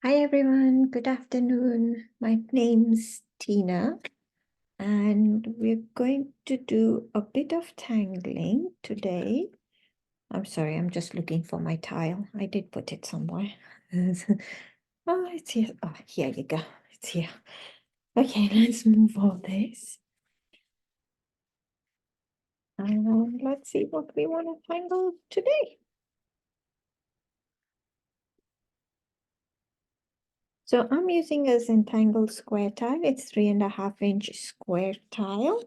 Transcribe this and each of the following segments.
Hi everyone, good afternoon. My name's Tina and we're going to do a bit of tangling today. I'm sorry, I'm just looking for my tile. I did put it somewhere. Oh, it's here. Oh, here you go. It's here. Okay, let's move all this. And let's see what we want to tangle today. So I'm using a Zentangle square tile. It's 3.5-inch square tile.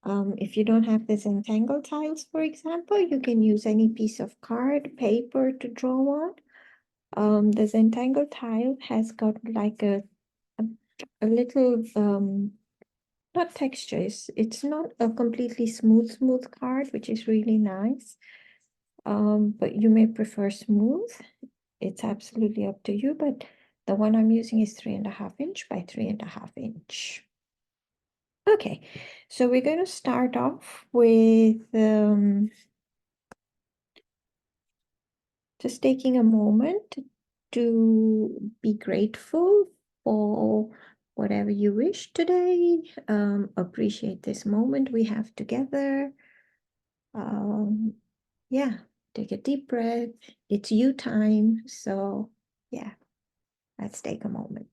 If you don't have the Zentangle tiles, for example, you can use any piece of card, paper to draw on. The Zentangle tile has got like a little, not texture, it's not a completely smooth card, which is really nice. But you may prefer smooth. It's absolutely up to you, but the one I'm using is 3.5-inch by 3.5-inch. Okay, so we're going to start off with just taking a moment to be grateful for whatever you wish today. Appreciate this moment we have together. Yeah, take a deep breath. It's you time. So yeah, let's take a moment.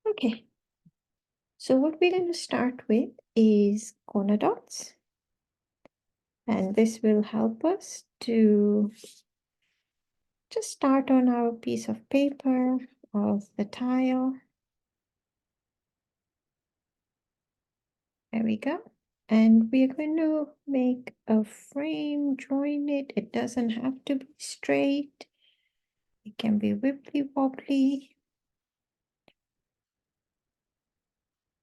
Okay. So what we're going to start with is corner dots. And this will help us to just start on our piece of paper of the tile. There we go. And we're going to make a frame, join it. It doesn't have to be straight. It can be wibbly wobbly.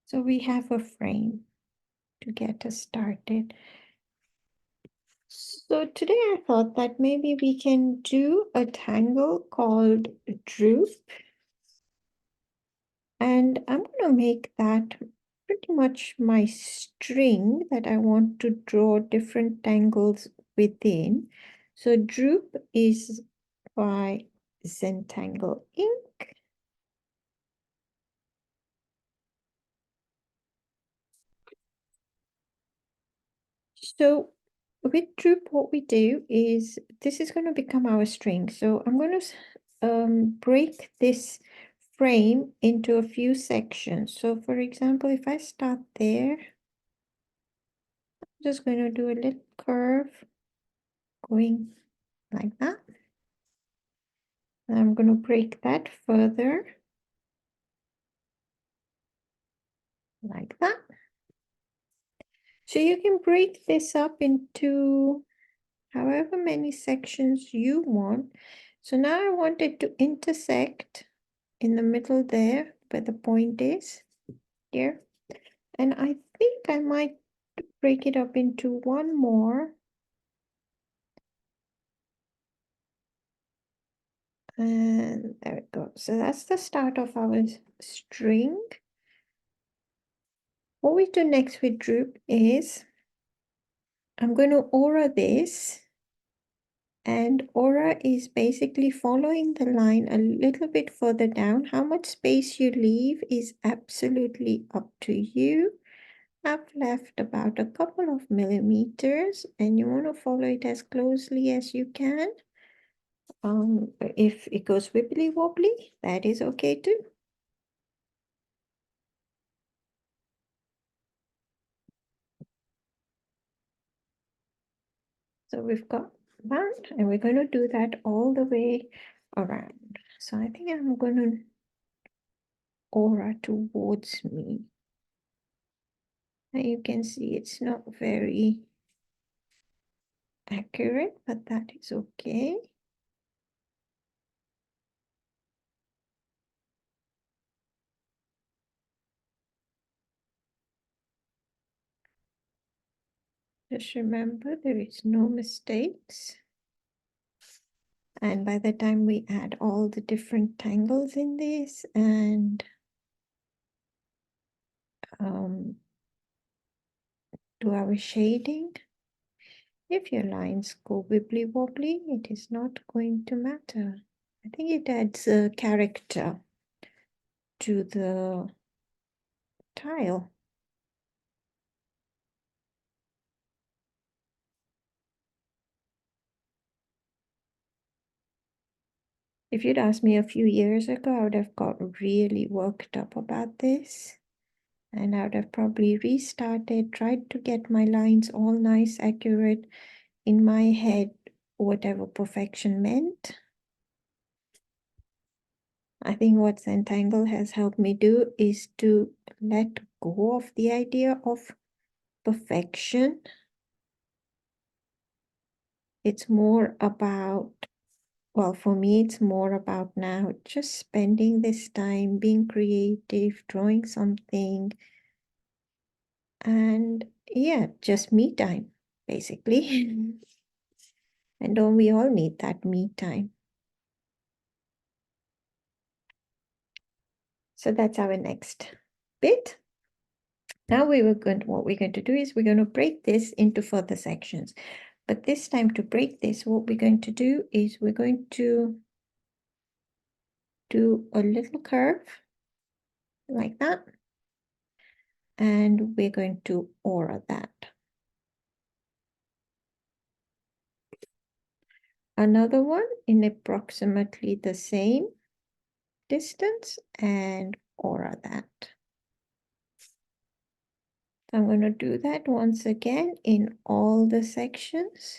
So we have a frame to get us started. So today I thought that maybe we can do a tangle called droop. And I'm going to make that pretty much my string that I want to draw different tangles within. So droop is by Zentangle ink. So with droop, what we do is this is going to become our string. So I'm going to break this frame into a few sections. So for example, if I start there, I'm just going to do a little curve going like that. And I'm going to break that further like that. So you can break this up into however many sections you want. So now I want it to intersect in the middle there where the point is here. And I think I might break it up into one more. And there it goes. So that's the start of our string. What we do next with droop is I'm going to aura this. And aura is basically following the line a little bit further down. How much space you leave is absolutely up to you. I've left about a couple of millimeters and you want to follow it as closely as you can. If it goes wibbly wobbly, that is okay too. So we've got that and we're going to do that all the way around. So I think I'm going to aura towards me. And you can see it's not very accurate, but that is okay. Just remember there is no mistakes. And by the time we add all the different tangles in this and do our shading, If your lines go wibbly wobbly, it is not going to matter. I think it adds a character to the tile. If you'd asked me a few years ago, I would have got really worked up about this. And I would have probably restarted, tried to get my lines all nice, accurate in my head, whatever perfection meant. I think what Zentangle has helped me do is to let go of the idea of perfection. It's more about, well, for me, it's more about now just spending this time being creative, drawing something, and yeah, just me time, basically. And don't we all need that me time? So that's our next bit. Now what we're going to do is we're going to break this into further sections. But this time to break this, what we're going to do is we're going to do a little curve like that. And we're going to aura that. Another one in approximately the same distance and aura that. So I'm going to do that once again in all the sections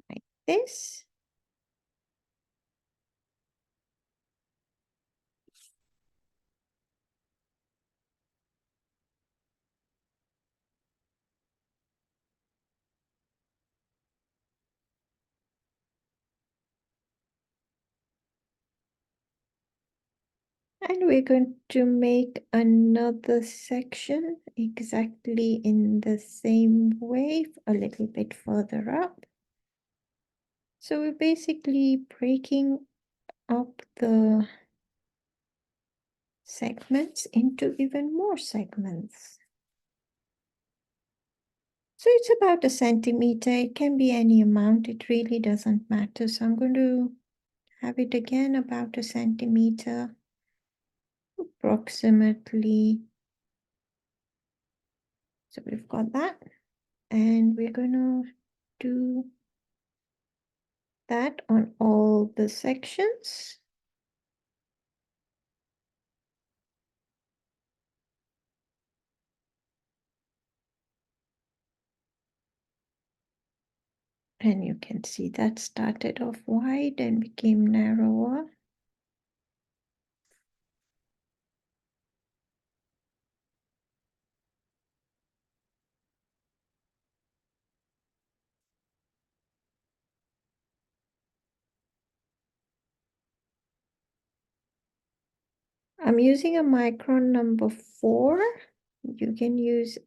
like this. And we're going to make another section exactly in the same way, a little bit further up. So we're basically breaking up the segments into even more segments. So it's about 1 centimeter. It can be any amount. It really doesn't matter. So I'm going to have it again about 1 centimeter, approximately. So we've got that. And we're going to do that on all the sections. And you can see that started off wide and became narrower. I'm using a micron number 4. You can use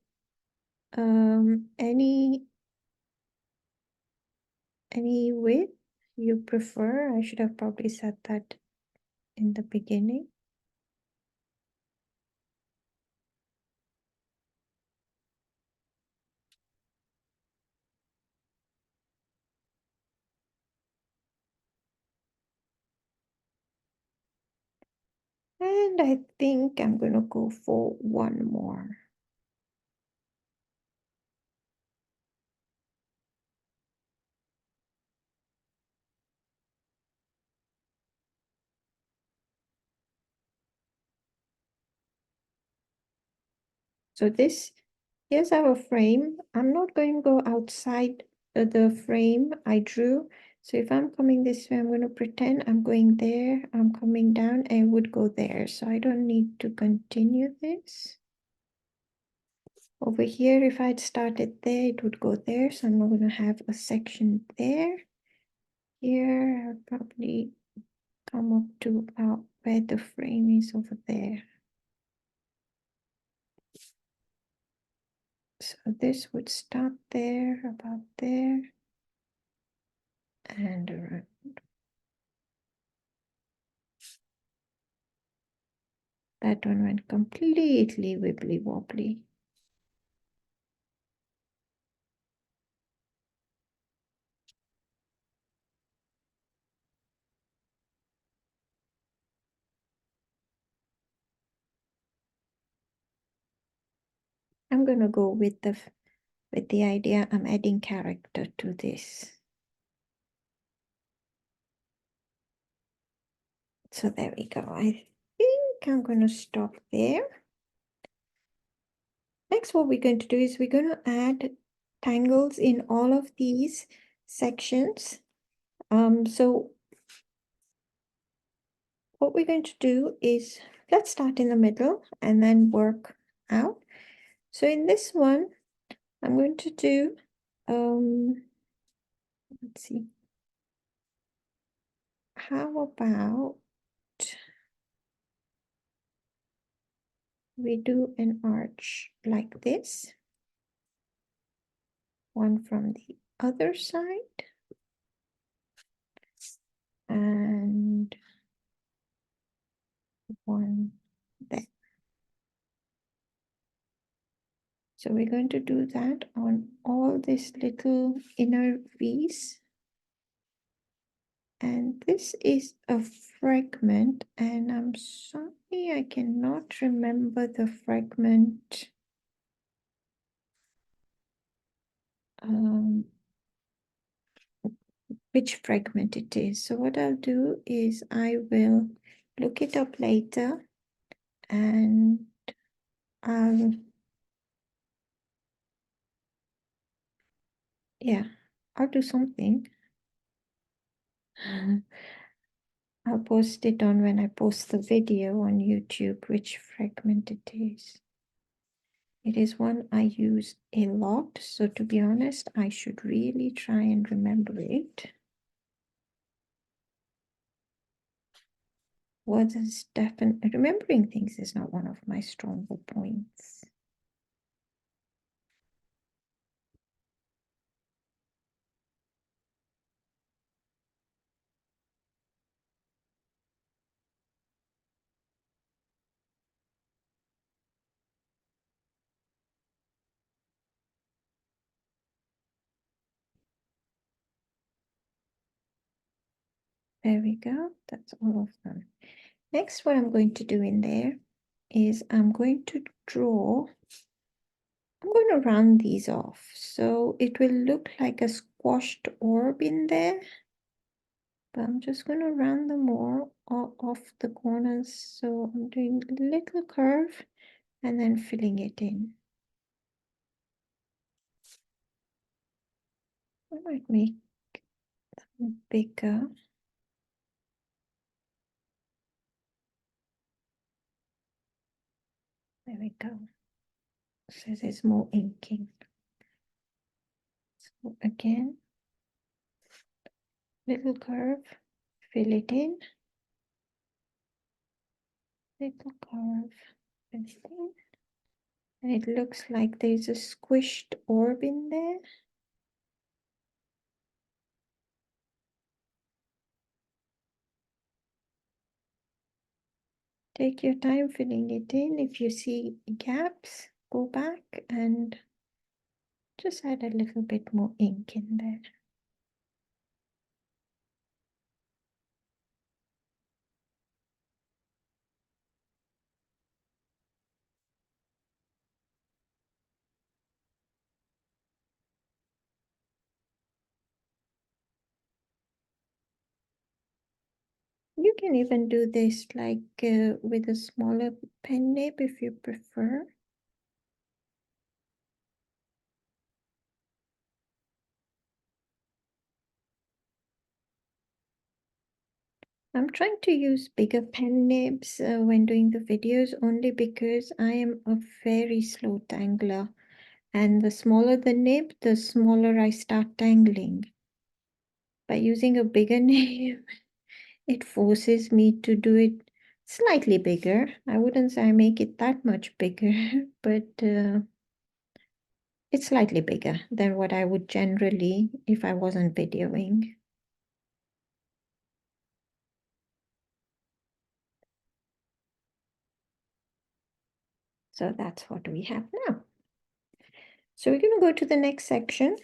any width you prefer. I should have probably said that in the beginning. And I think I'm going to go for one more. So here's our frame. I'm not going to go outside the frame I drew. So if I'm coming this way, I'm going to pretend I'm going there. I'm coming down and would go there. So I don't need to continue this. Over here, if I'd started there, it would go there. So I'm not going to have a section there. Here, I'll probably come up to about where the frame is over there. So this would start there, about there, and around. That one went completely wibbly wobbly. I'm gonna go with the idea I'm adding character to this. So there we go. I think I'm gonna stop there. Next, what we're going to do is we're going to add tangles in all of these sections. So what we're going to do is, let's start in the middle and then work out. So in this one, I'm going to do, let's see, how about we do an arch like this, one from the other side, and one there. So we're going to do that on all these little inner V's. And this is a fragment, and I'm sorry, I cannot remember the fragment. Which fragment it is. So what I'll do is I will look it up later, and I'll do something. I'll post it on when I post the video on YouTube, which fragment it is. It is one I use a lot, so to be honest, I should really try and remember it. What is definitely remembering things is not one of my stronger points. There we go. That's all of them. Next, what I'm going to do in there is I'm going to round these off. So it will look like a squashed orb in there. But I'm just going to round them all off the corners. So I'm doing a little curve and then filling it in. I might make them bigger. There we go. So there's more inking. So again, little curve, fill it in. Little curve, fill it in. And it looks like there's a squished orb in there. Take your time filling it in. If you see gaps, go back and just add a little bit more ink in there. You can even do this like with a smaller pen nib if you prefer. I'm trying to use bigger pen nibs when doing the videos only because I am a very slow tangler, and the smaller the nib, the smaller I start tangling. By using a bigger nib, it forces me to do it slightly bigger. I wouldn't say I make it that much bigger, but it's slightly bigger than what I would generally if I wasn't videoing. So that's what we have now. So we're going to go to the next section.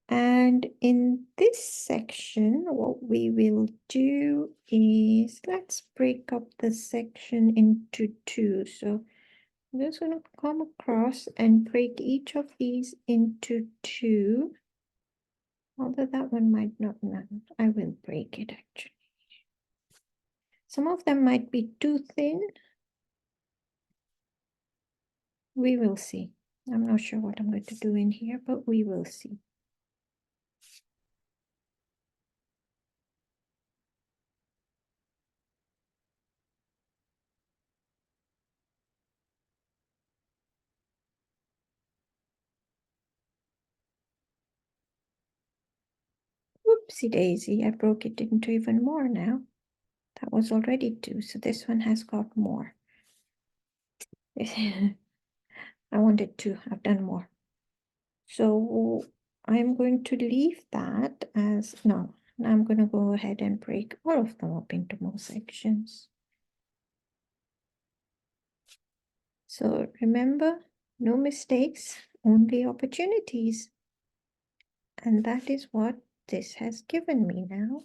And in this section, what we will do is, let's break up the section into two. So I'm just going to come across and break each of these into two. Although that one might not, no, I will break it actually. Some of them might be too thin. We will see. I'm not sure what I'm going to do in here, but we will see. Whoopsie daisy, I broke it into even more now. That was already two, so this one has got more. I wanted two, I've done more. So I'm going to leave that as, no, I'm going to go ahead and break all of them up into more sections. So remember, no mistakes, only opportunities. And that is what this has given me now.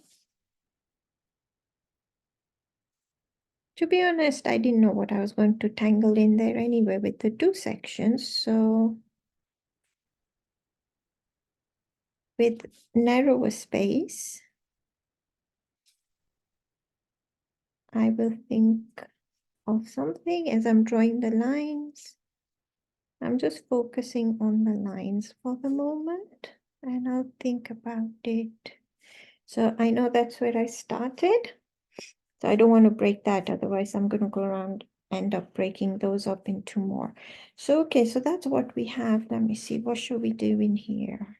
To be honest, I didn't know what I was going to tangle in there anyway with the two sections. So with narrower space, I will think of something as I'm drawing the lines. I'm just focusing on the lines for the moment and I'll think about it. So I know that's where I started. So I don't want to break that, otherwise I'm going to go around, end up breaking those up into more. So, okay, so that's what we have. Let me see, what should we do in here?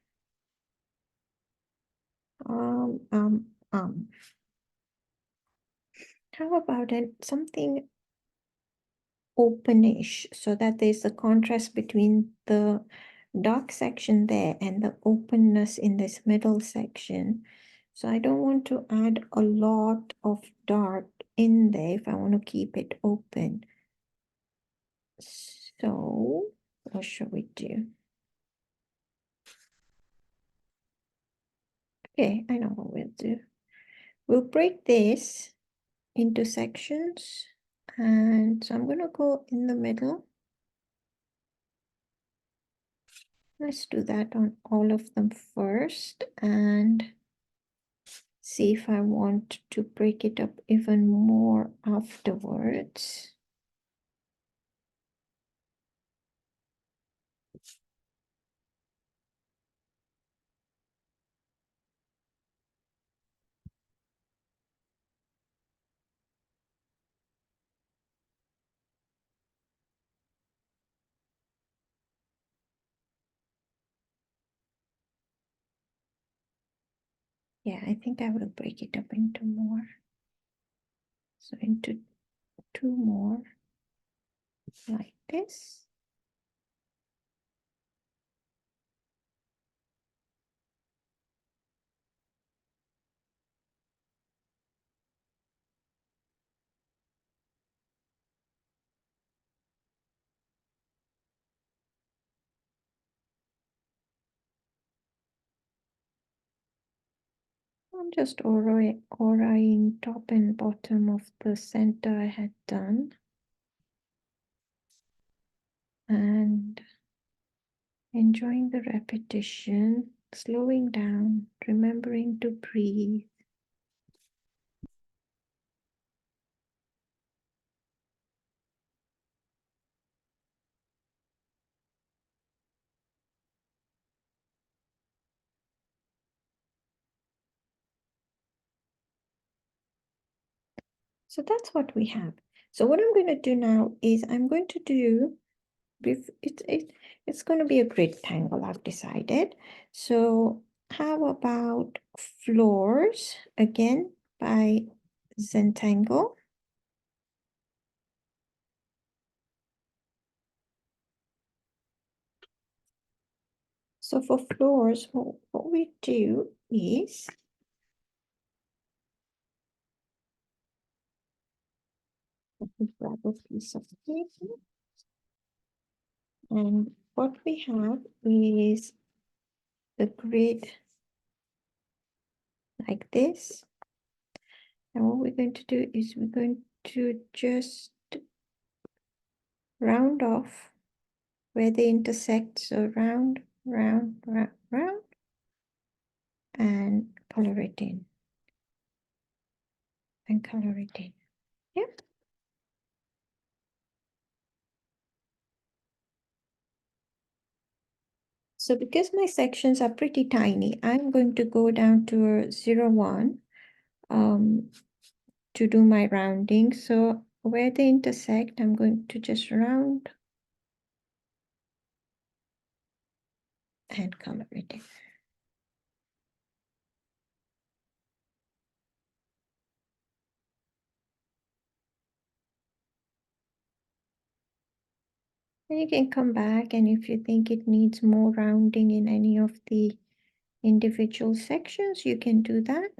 How about something openish so that there's a contrast between the dark section there and the openness in this middle section. So I don't want to add a lot of dark in there if I want to keep it open. So what should we do? Okay, I know what we'll do. We'll break this into sections. And so I'm going to go in the middle. Let's do that on all of them first and see if I want to break it up even more afterwards. Yeah, I think I will break it up into more. So into two more like this. I'm just auraing top and bottom of the center I had done. And enjoying the repetition, slowing down, remembering to breathe. So that's what we have. So what I'm going to do now is I'm going to do, it's going to be a grid tangle, I've decided. So how about floors again by Zentangle? So for floors, what we do is grab a piece of paper. And what we have is the grid like this. And what we're going to do is we're going to just round off where they intersect. So round, round, round, round, and color it in. And color it in. Yep. So because my sections are pretty tiny, I'm going to go down to a 0, 1 to do my rounding. So where they intersect, I'm going to just round and color it in. And you can come back, and if you think it needs more rounding in any of the individual sections, you can do that.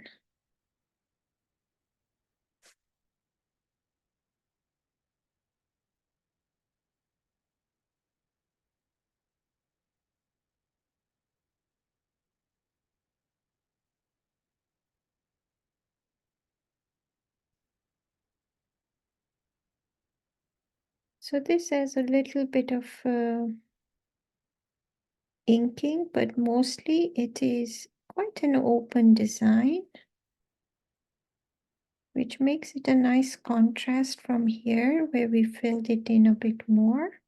So this has a little bit of inking, but mostly it is quite an open design, which makes it a nice contrast from here where we filled it in a bit more.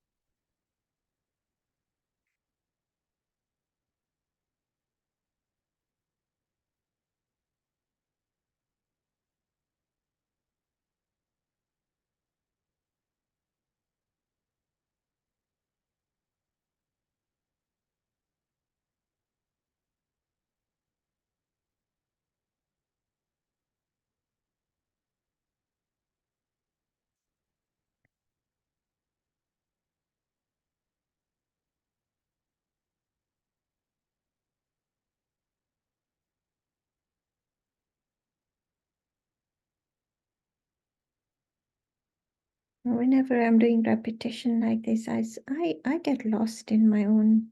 Whenever I'm doing repetition like this, I get lost in my own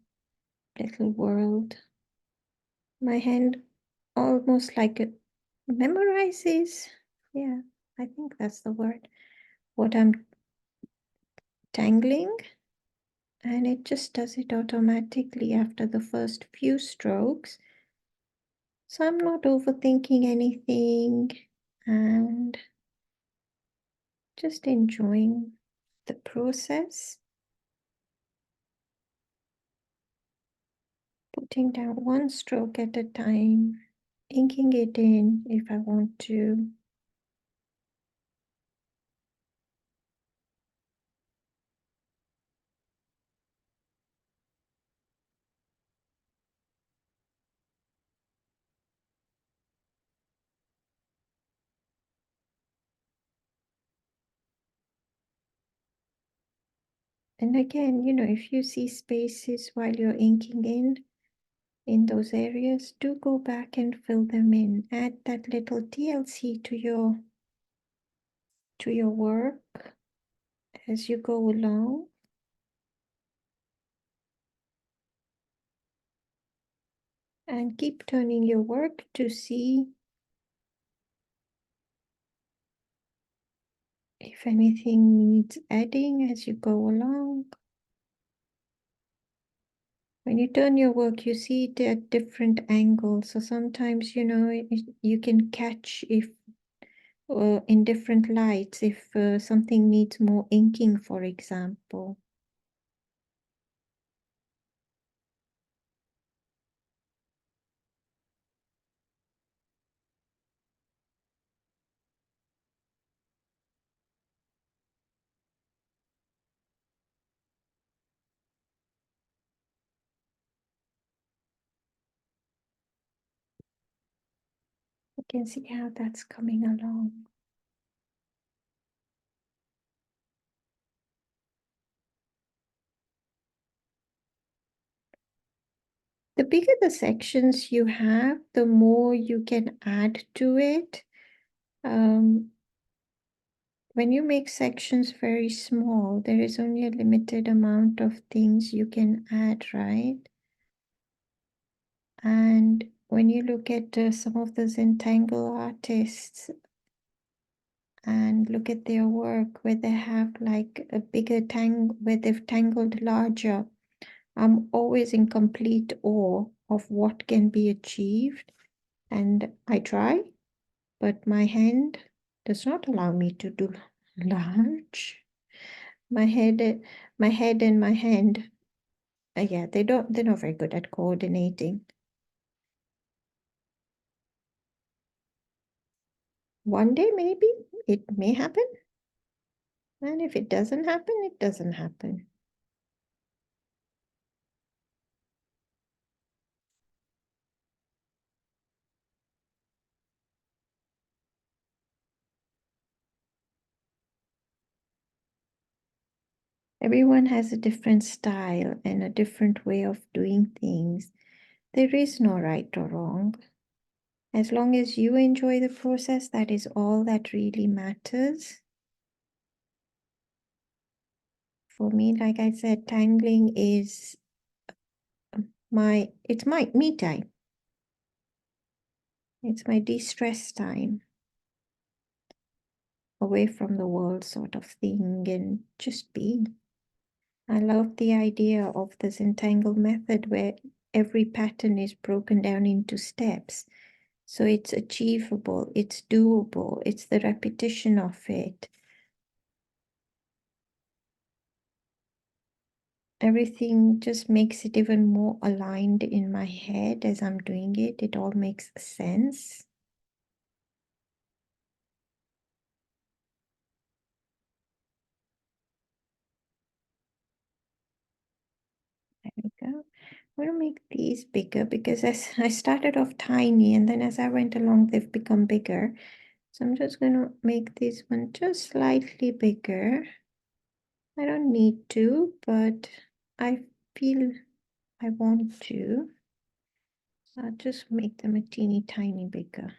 little world. My hand almost like it memorizes. Yeah, I think that's the word. What I'm tangling, and it just does it automatically after the first few strokes. So I'm not overthinking anything and just enjoying the process. Putting down one stroke at a time, inking it in if I want to. And again, if you see spaces while you're inking in those areas, do go back and fill them in. Add that little TLC to your work as you go along. And keep turning your work to see if anything needs adding as you go along. When you turn your work, you see it at different angles. So sometimes, you can catch if in different lights, if something needs more inking, for example. You can see how that's coming along. The bigger the sections you have, the more you can add to it. When you make sections very small, there is only a limited amount of things you can add, right? And when you look at some of the Zentangle artists, and look at their work where they have like a bigger where they've tangled larger. I'm always in complete awe of what can be achieved, and I try, but my hand does not allow me to do large. My head, my head and my hand, yeah, they're not very good at coordinating. One day, maybe it may happen. And if it doesn't happen, it doesn't happen. Everyone has a different style and a different way of doing things. There is no right or wrong. As long as you enjoy the process, that is all that really matters. For me, like I said, tangling is it's my me time. It's my de-stress time. Away from the world sort of thing and just being. I love the idea of the Zentangle method where every pattern is broken down into steps. So it's achievable, it's doable, it's the repetition of it. Everything just makes it even more aligned in my head as I'm doing it. It all makes sense. There we go. I'm going to make these bigger because as I started off tiny and then as I went along, they've become bigger. So I'm just going to make this one just slightly bigger. I don't need to, but I feel I want to. I'll just make them a teeny tiny bigger.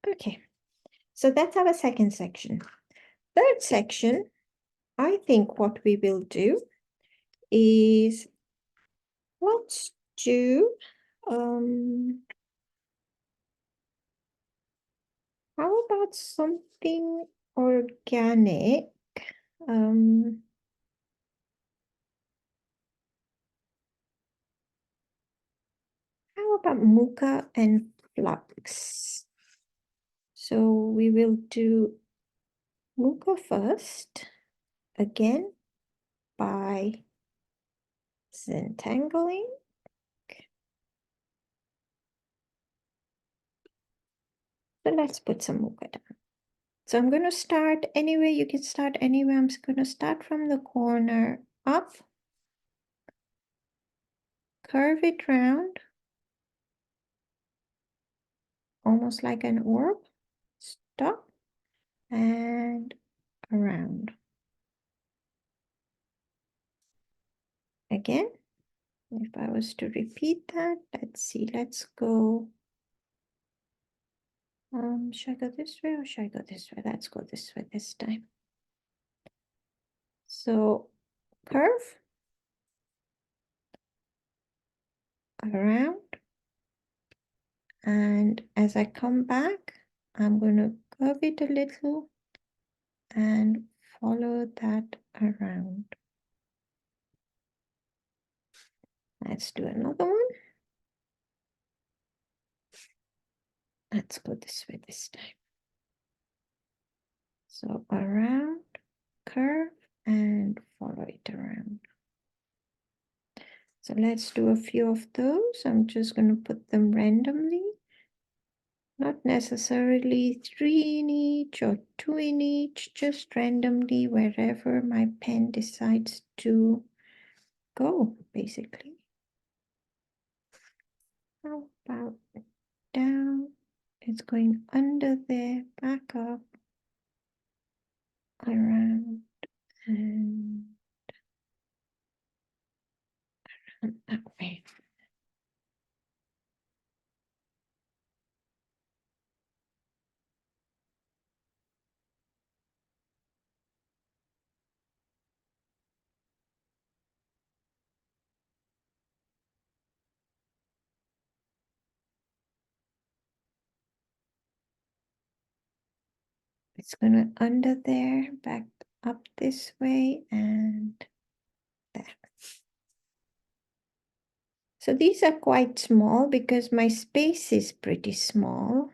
Okay, so that's our second section. Third section, I think what we will do is let's do how about something organic? Um, how about muka and flax? So we will do muka first, again by Zentangling. So let's put some muka down. So I'm going to start anywhere. You can start anywhere. I'm just going to start from the corner up, curve it round, almost like an orb, stop, and around. Again, if I was to repeat that, let's see, let's go. Should I go this way or should I go this way? Let's go this way this time. So curve, around, and as I come back, I'm going to curve it a little and follow that around. Let's do another one. Let's go this way this time. So around, curve, and follow it around. So let's do a few of those. I'm just going to put them randomly. Not necessarily 3 in each or 2 in each, just randomly wherever my pen decides to go, basically. How about down? It's going under there, back up, around, and that way. It's gonna under there, back up this way and there. So these are quite small because my space is pretty small.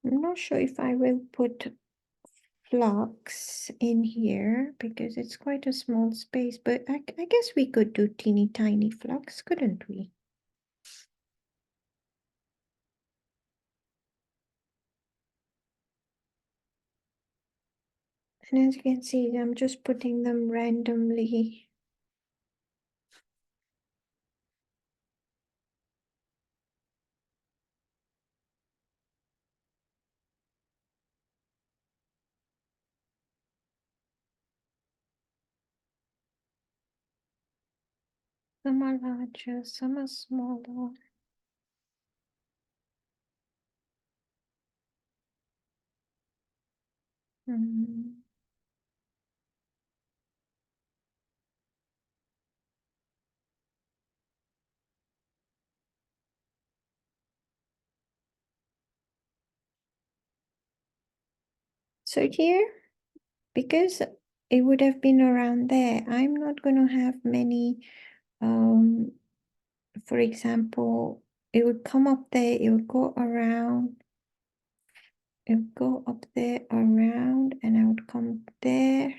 I'm not sure if I will put flux in here because it's quite a small space, but I guess we could do teeny tiny flux, couldn't we? And as you can see, I'm just putting them randomly. Some are larger, some are smaller. Mm. So here, because it would have been around there, I'm not going to have many, for example, it would come up there, it would go around, it would go up there around, and I would come there,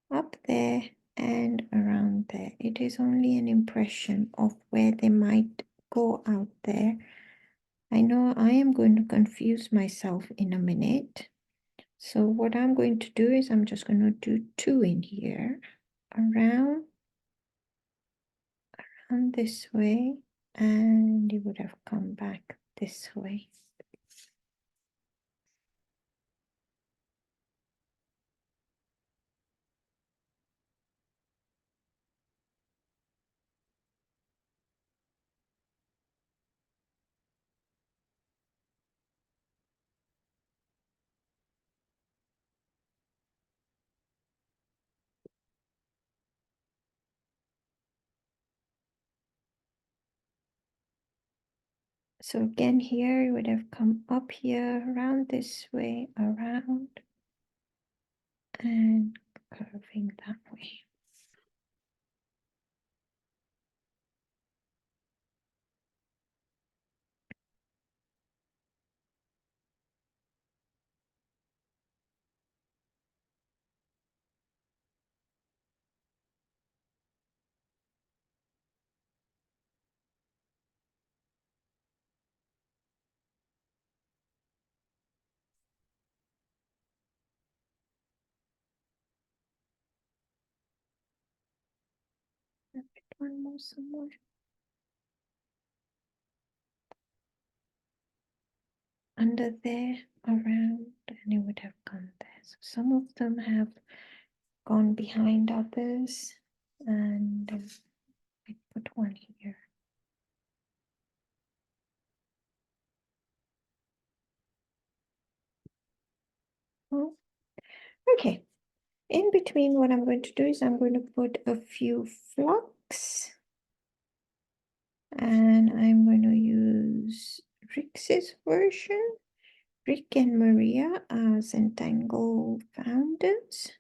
up there, and around there. It is only an impression of where they might go out there. I know I am going to confuse myself in a minute. So what I'm going to do is I'm just going to do 2 in here, around this way, and it would have come back this way. So again here, it would have come up here, around this way, around, and curving that way. One more somewhere. Under there, around, and it would have gone there. So some of them have gone behind others, and I put one here. Oh, okay. In between, what I'm going to do is I'm going to put a few flux, and I'm going to use Rick's version. Rick and Maria are Zentangle founders.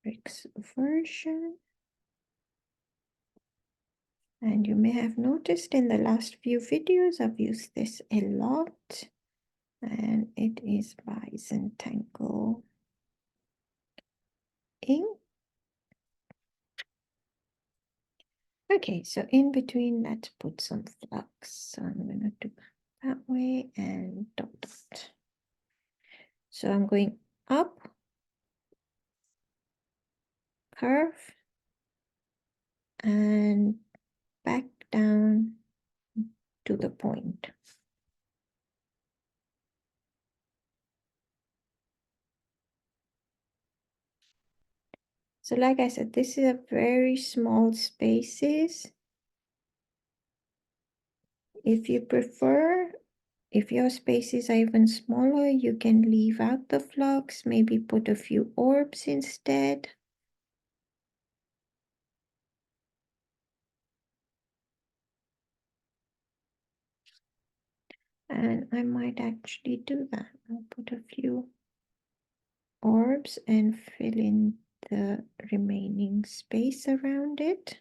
Rick's version. And you may have noticed in the last few videos, I've used this a lot. And it is by Zentangle Inc. Okay, so in between, let's put some flux. So I'm going to do that way and dot dot. So I'm going up, curve, and back down to the point. So like I said, this is a very small spaces. If you prefer, if your spaces are even smaller, you can leave out the flux, maybe put a few orbs instead. And I might actually do that. I'll put a few orbs and fill in the remaining space around it.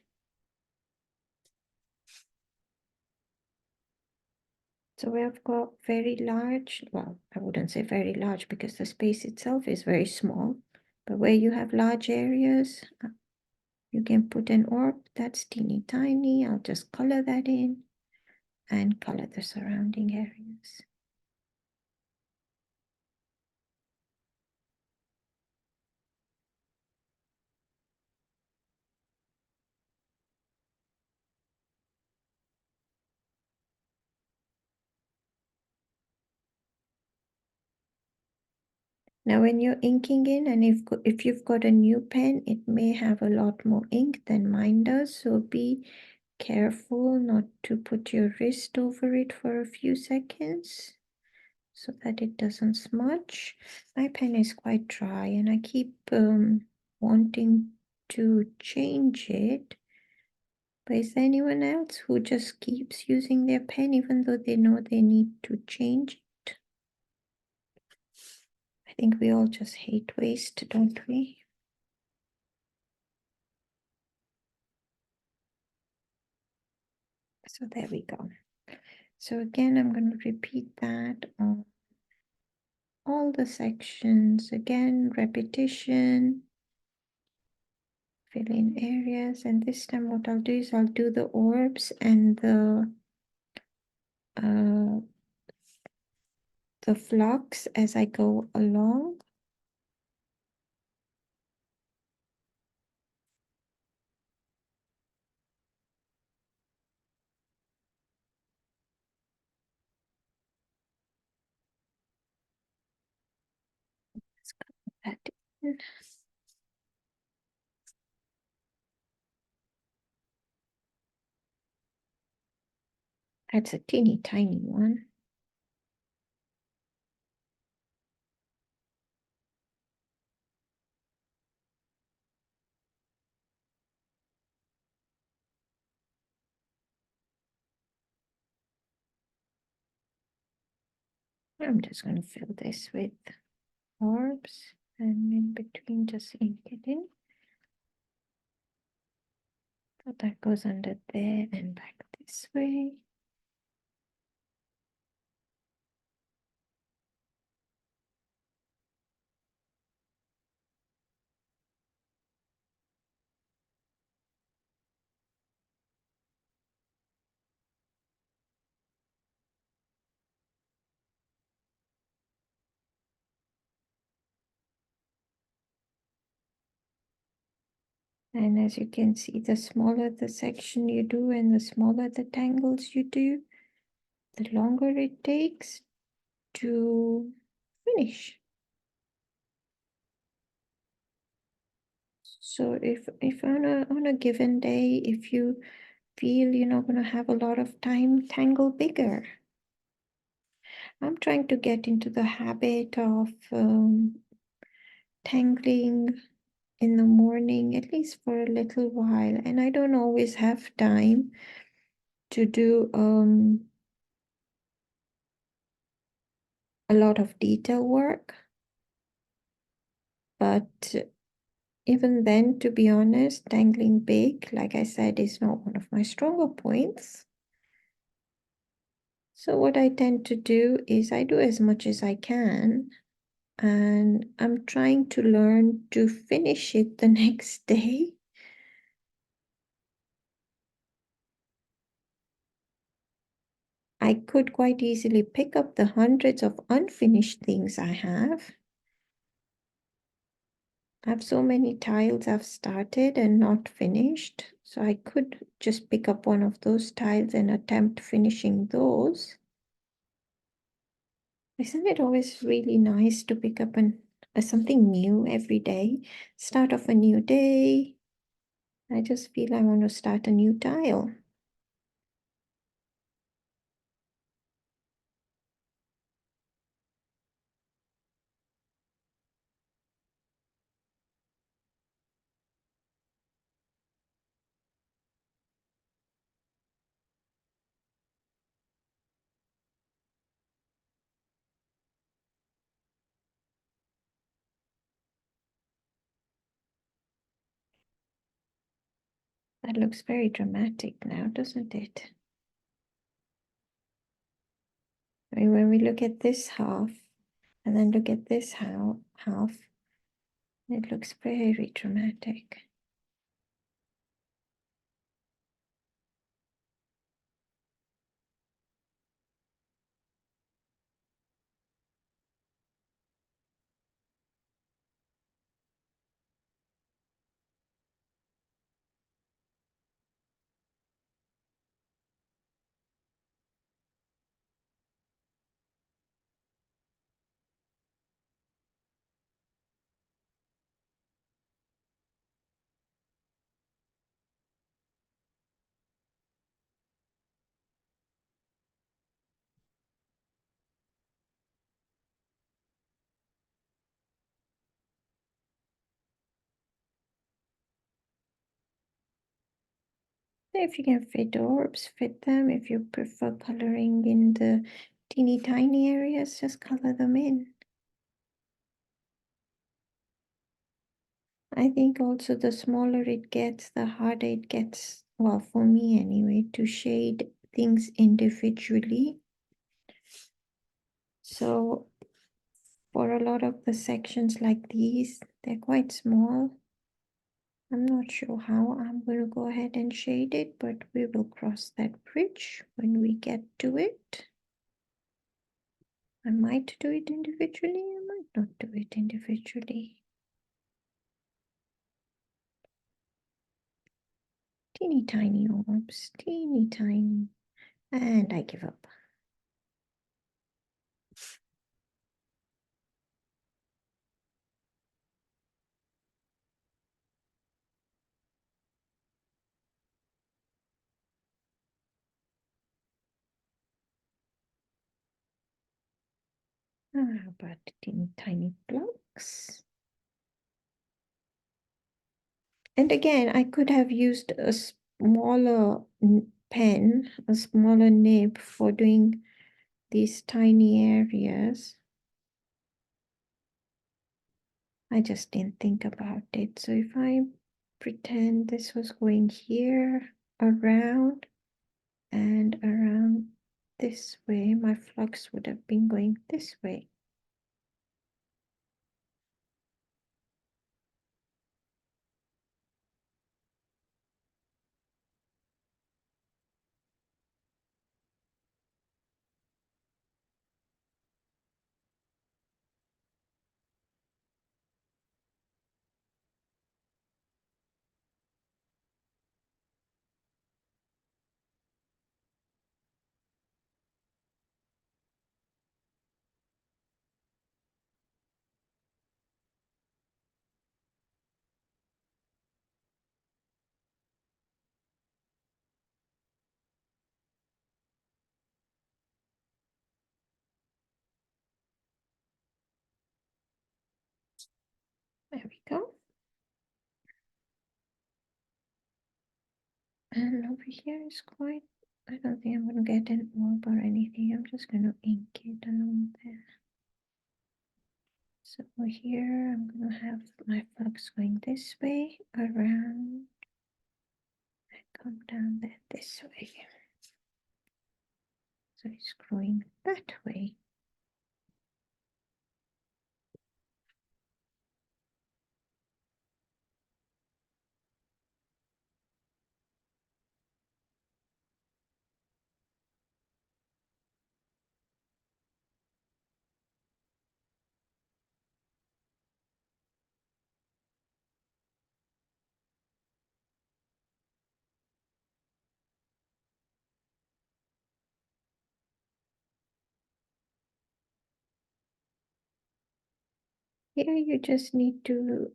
So we've got very large, well, I wouldn't say very large because the space itself is very small, but where you have large areas, you can put an orb that's teeny tiny. I'll just color that in and color the surrounding areas. Now when you're inking in, and if you've got a new pen, it may have a lot more ink than mine does, so be careful not to put your wrist over it for a few seconds so that it doesn't smudge. My pen is quite dry and I keep wanting to change it. But is there anyone else who just keeps using their pen even though they know they need to change it? I think we all just hate waste, don't we? So there we go. So again, I'm going to repeat that on all the sections. Again, repetition, fill in areas. And this time what I'll do is I'll do the orbs and the flux as I go along. Let's put that in. That's a teeny tiny one. I'm just going to fill this with orbs and in between just ink it in. So that goes under there and back this way. And as you can see, the smaller the section you do and the smaller the tangles you do, the longer it takes to finish. So if on a given day, if you feel you're not going to have a lot of time, tangle bigger. I'm trying to get into the habit of tangling in the morning, at least for a little while, and I don't always have time to do a lot of detail work. But even then, to be honest, tangling big, like I said, is not one of my stronger points. So what I tend to do is I do as much as I can, and I'm trying to learn to finish it the next day. I could quite easily pick up the hundreds of unfinished things I have. I have so many tiles I've started and not finished, so I could just pick up one of those tiles and attempt finishing those. Isn't it always really nice to pick up something new every day? Start off a new day. I just feel I want to start a new tile. That looks very dramatic now, doesn't it? I mean, when we look at this half and then look at this half, it looks very dramatic. If you can fit orbs, fit them. If you prefer coloring in the teeny tiny areas, just color them in. I think also the smaller it gets, the harder it gets, well, for me anyway, to shade things individually. So for a lot of the sections like these, they're quite small. I'm not sure how I'm going to go ahead and shade it, but we will cross that bridge when we get to it. I might do it individually, I might not do it individually. Teeny tiny orbs, teeny tiny. And I give up. How about teeny tiny blocks? And again, I could have used a smaller pen, a smaller nib for doing these tiny areas. I just didn't think about it. So if I pretend this was going here, around, and around this way, my flux would have been going this way. There we go. And over here is quite, I don't think I'm going to get an orb or anything. I'm just going to ink it along there. So here I'm going to have my flux going this way, around, and come down there this way. So it's growing that way. Here you just need to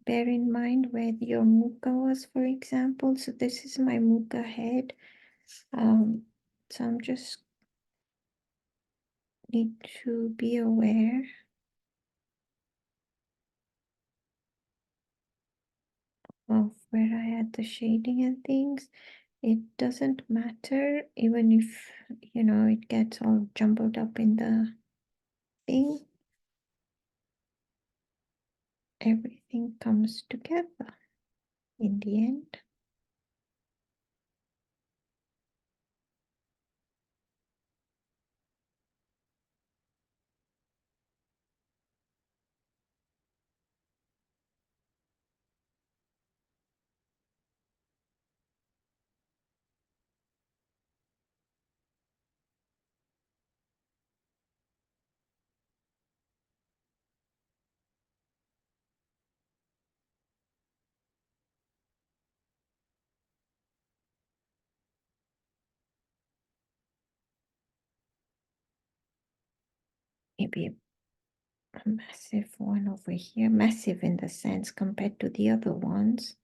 bear in mind where your muka was, for example. So this is my muka head. So I'm just need to be aware of where I had the shading and things. It doesn't matter even if, you know, it gets all jumbled up in the thing. Everything comes together in the end. maybe a massive one over here, massive in the sense compared to the other ones.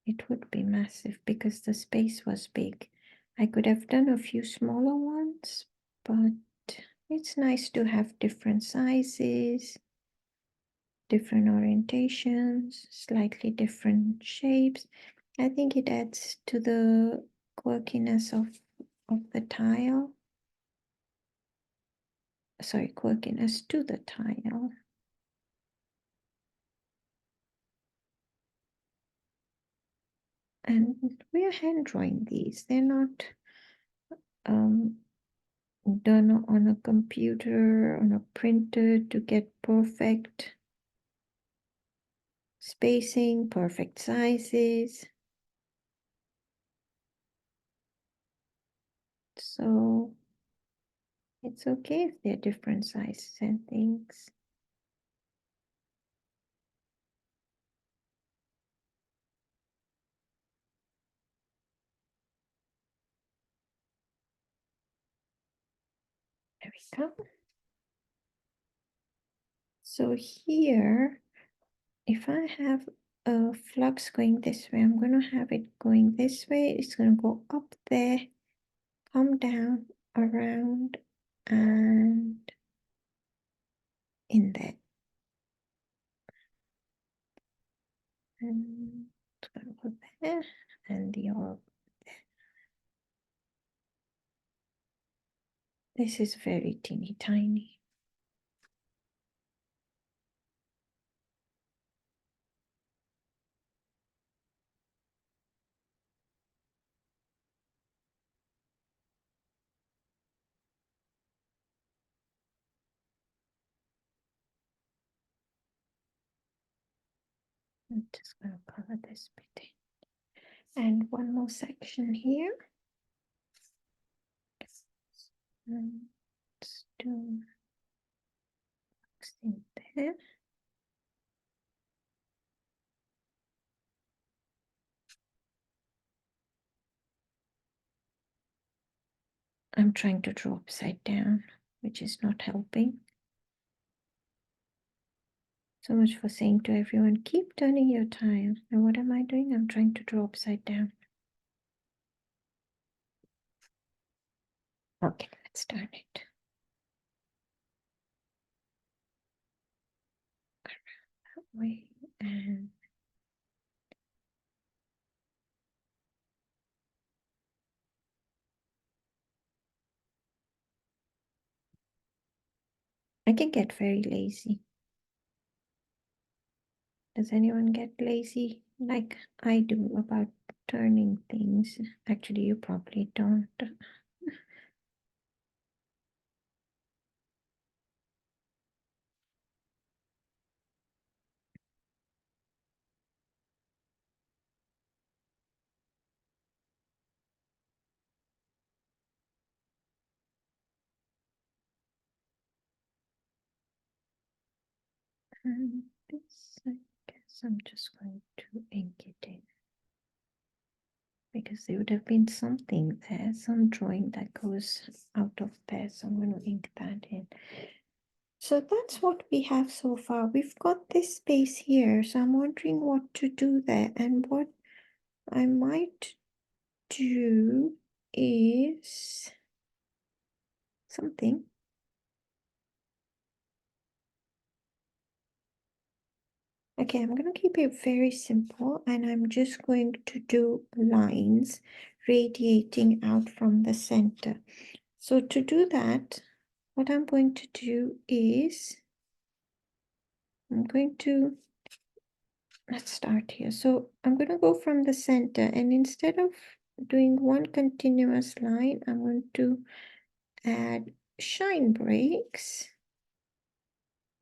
It would be massive because the space was big. I could have done a few smaller ones, but it's nice to have different sizes, different orientations, slightly different shapes. I think it adds to the quirkiness of the tile. Sorry, quirkiness to the tile. And we are hand drawing these. They're not done on a computer, on a printer to get perfect spacing, perfect sizes. So it's okay if they're different sizes and things. There we go. So here, if I have a flux going this way, I'm going to have it going this way. It's going to go up there, come down, around, and in there. And it's going to go there, and the orb there. This is very teeny tiny. I'm just going to color this bit in. And one more section here. Let's do in there. I'm trying to draw upside down, which is not helping. So much for saying to everyone, keep turning your tile. And what am I doing? I'm trying to draw upside down. Okay, let's turn it. That way, and I can get very lazy. Does anyone get lazy like I do about turning things? Actually, you probably don't. And this, I guess I'm just going to ink it in. Because there would have been something there, some drawing that goes out of there. So I'm going to ink that in. So that's what we have so far. We've got this space here. So I'm wondering what to do there. And what I might do is something. Okay, I'm going to keep it very simple. And I'm just going to do lines radiating out from the center. So to do that, what I'm going to do is I'm going to, let's start here. So I'm going to go from the center, and instead of doing one continuous line, I'm going to add shine breaks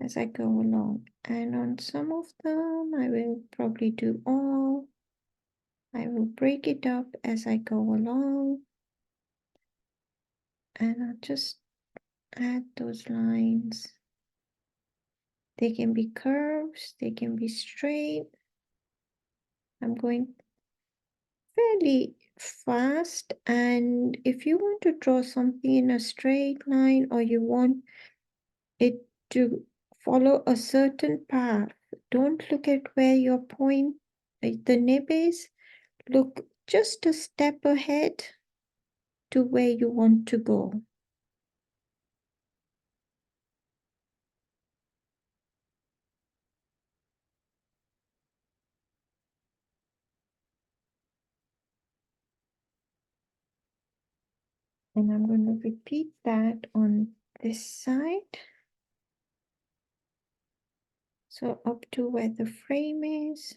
as I go along. And on some of them, I will probably do all. I will break it up as I go along. And I'll just add those lines. They can be curves, they can be straight. I'm going fairly fast, and if you want to draw something in a straight line or you want it to follow a certain path, don't look at where your point, the nib is. Look just a step ahead to where you want to go. And I'm going to repeat that on this side. So up to where the frame is.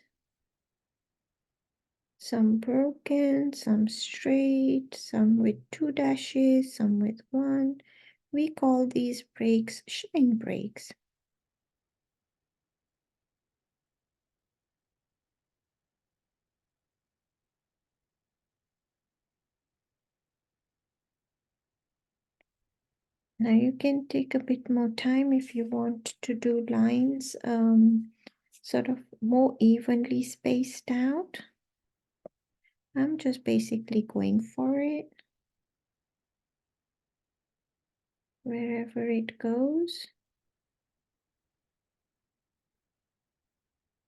Some broken, some straight, some with 2 dashes, some with 1. We call these breaks shine breaks. Now you can take a bit more time if you want to do lines sort of more evenly spaced out. I'm just basically going for it wherever it goes.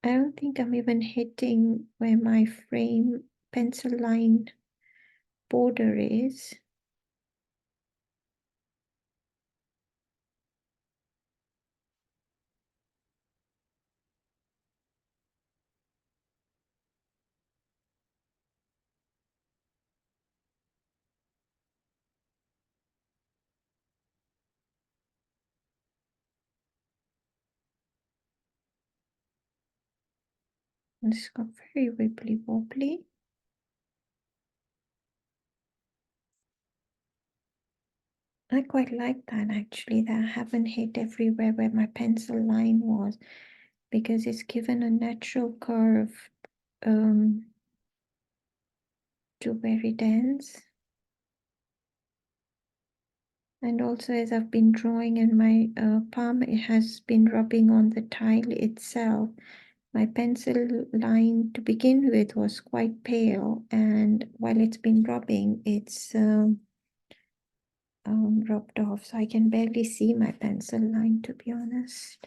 I don't think I'm even hitting where my frame pencil line border is. It's got very wibbly wobbly. I quite like that actually, that I haven't hit everywhere where my pencil line was, because it's given a natural curve to where it ends. And also as I've been drawing in my palm, it has been rubbing on the tile itself. My pencil line to begin with was quite pale, and while it's been rubbing, it's rubbed off, so I can barely see my pencil line, to be honest.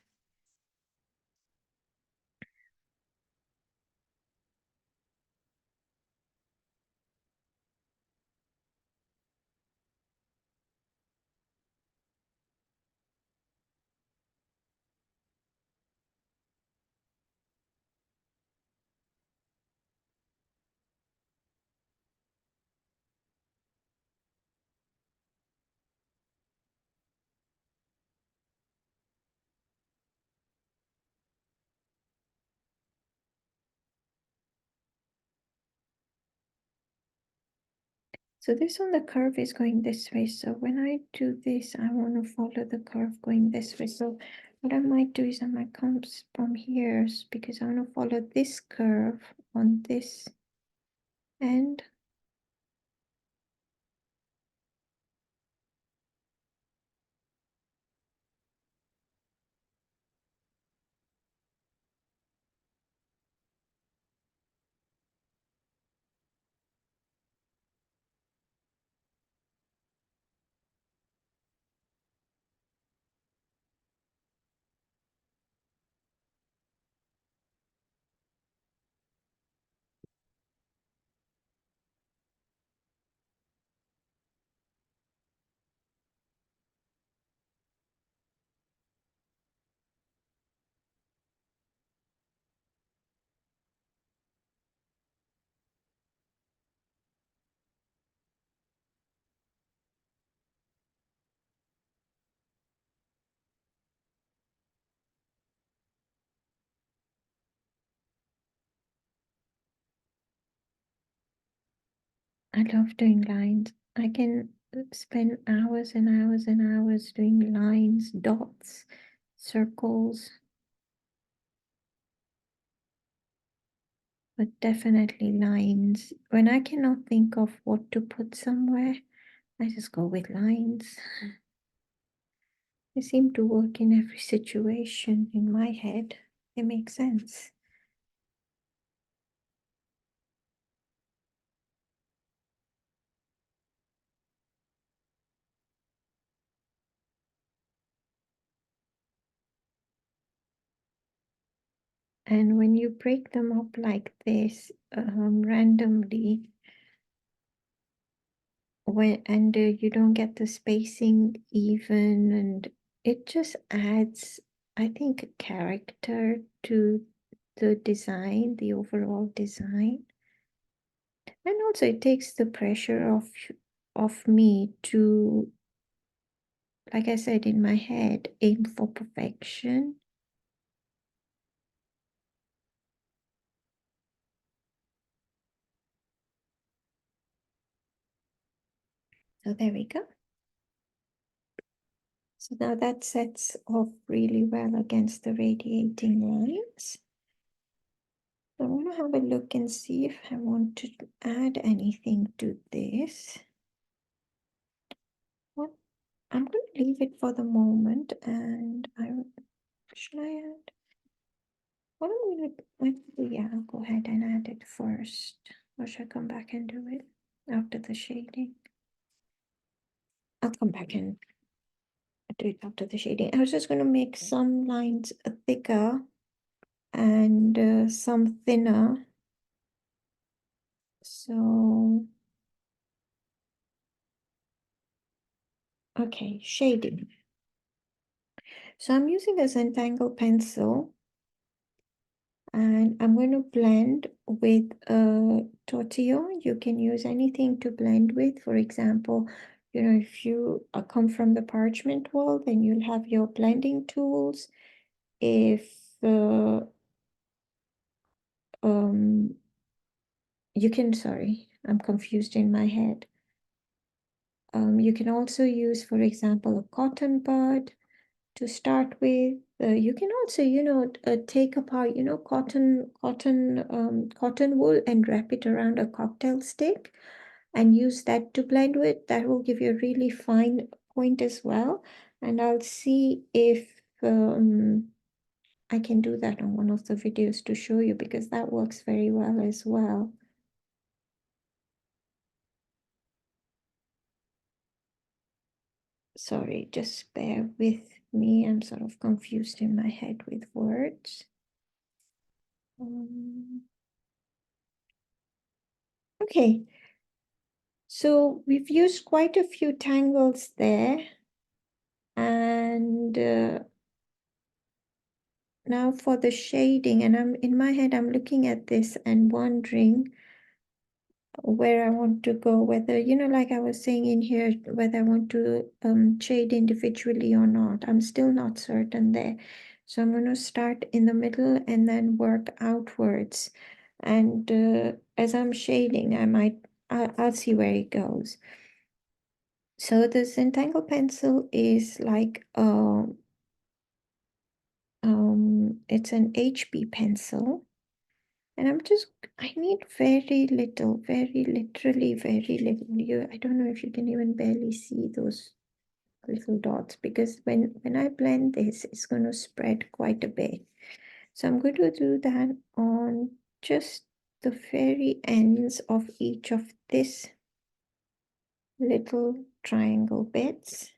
So this on the curve is going this way. So when I do this, I want to follow the curve going this way. So what I might do is I might come from here because I want to follow this curve on this end. I love doing lines. I can spend hours and hours and hours doing lines, dots, circles, but definitely lines. When I cannot think of what to put somewhere, I just go with lines. They seem to work in every situation in my head. They make sense. And when you break them up like this, randomly, and you don't get the spacing even, and it just adds, I think, character to the design, the overall design. And also it takes the pressure of me to, like I said, in my head, aim for perfection. So there we go. So now that sets off really well against the radiating lines. So I want to have a look and see if I want to add anything to this. What I'm going to leave it for the moment, and should I add? What I'm going to, yeah, I'll go ahead and add it first. Or should I come back and do it after the shading? I'll come back and do it after the shading. I was just going to make some lines thicker and some thinner. So, okay, shading. So I'm using a Zentangle pencil, and I'm going to blend with a tortilla. You can use anything to blend with. For example, you know, if you come from the parchment world, then you'll have your blending tools. If you can, sorry, I'm confused in my head. You can also use, for example, a cotton bud to start with. You can also, you know, take apart, you know, cotton wool and wrap it around a cocktail stick and use that to blend with. That will give you a really fine point as well. And I'll see if I can do that on one of the videos to show you, because that works very well as well. Sorry, just bear with me. I'm sort of confused in my head with words. Okay, so we've used quite a few tangles there. And now for the shading, and I'm in my head, I'm looking at this and wondering where I want to go, whether, you know, like I was saying in here, whether I want to shade individually or not. I'm still not certain there. So I'm going to start in the middle and then work outwards. And as I'm shading, I'll see where it goes. So the Zentangle pencil is like it's an HB pencil. And I need very little, very literally very little. I don't know if you can even barely see those little dots, because when I blend this, it's going to spread quite a bit. So I'm going to do that on just the very ends of each of this little triangle bits,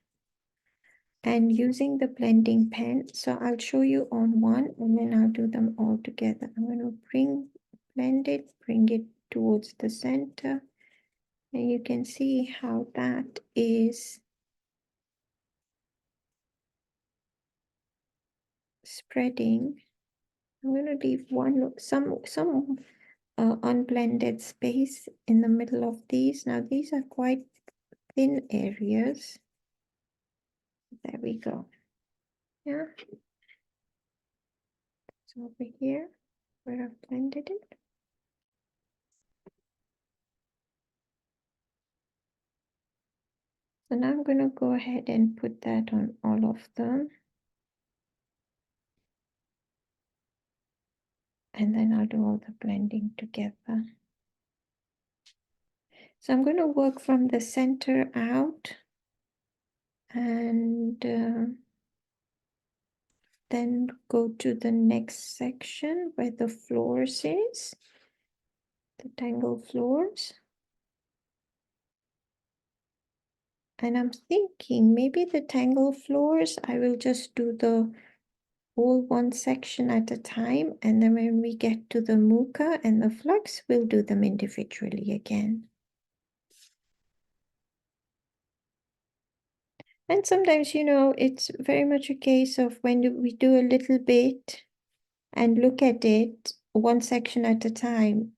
and using the blending pen. So I'll show you on one and then I'll do them all together. I'm going to blend it, bring it towards the center, and you can see how that is spreading. I'm going to leave some unblended space in the middle of these. Now these are quite thin areas. There we go. Yeah. So over here where I've blended it. So now I'm going to go ahead and put that on all of them. And then I'll do all the blending together. So I'm going to work from the center out, and then go to the next section where the floors is, the tangle floors. And I'm thinking maybe the tangle floors, I will just do the all one section at a time, and then when we get to the muka and the flux, we'll do them individually again. And sometimes, you know, it's very much a case of when we do a little bit and look at it one section at a time,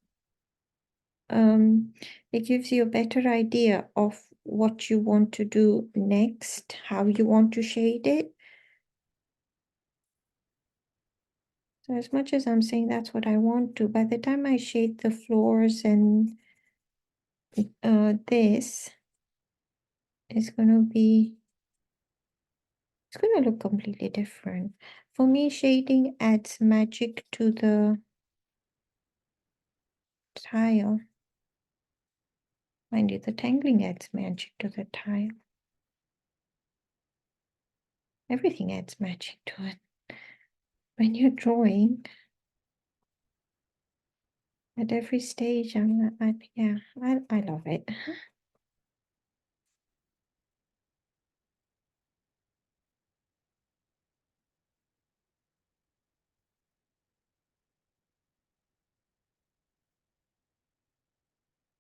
it gives you a better idea of what you want to do next, how you want to shade it. So as much as I'm saying that's what I want to, by the time I shade the floors and this is going to be, it's going to look completely different. For me, shading adds magic to the tile. Mind you, the tangling adds magic to the tile. Everything adds magic to it. When you're drawing, at every stage, I love it.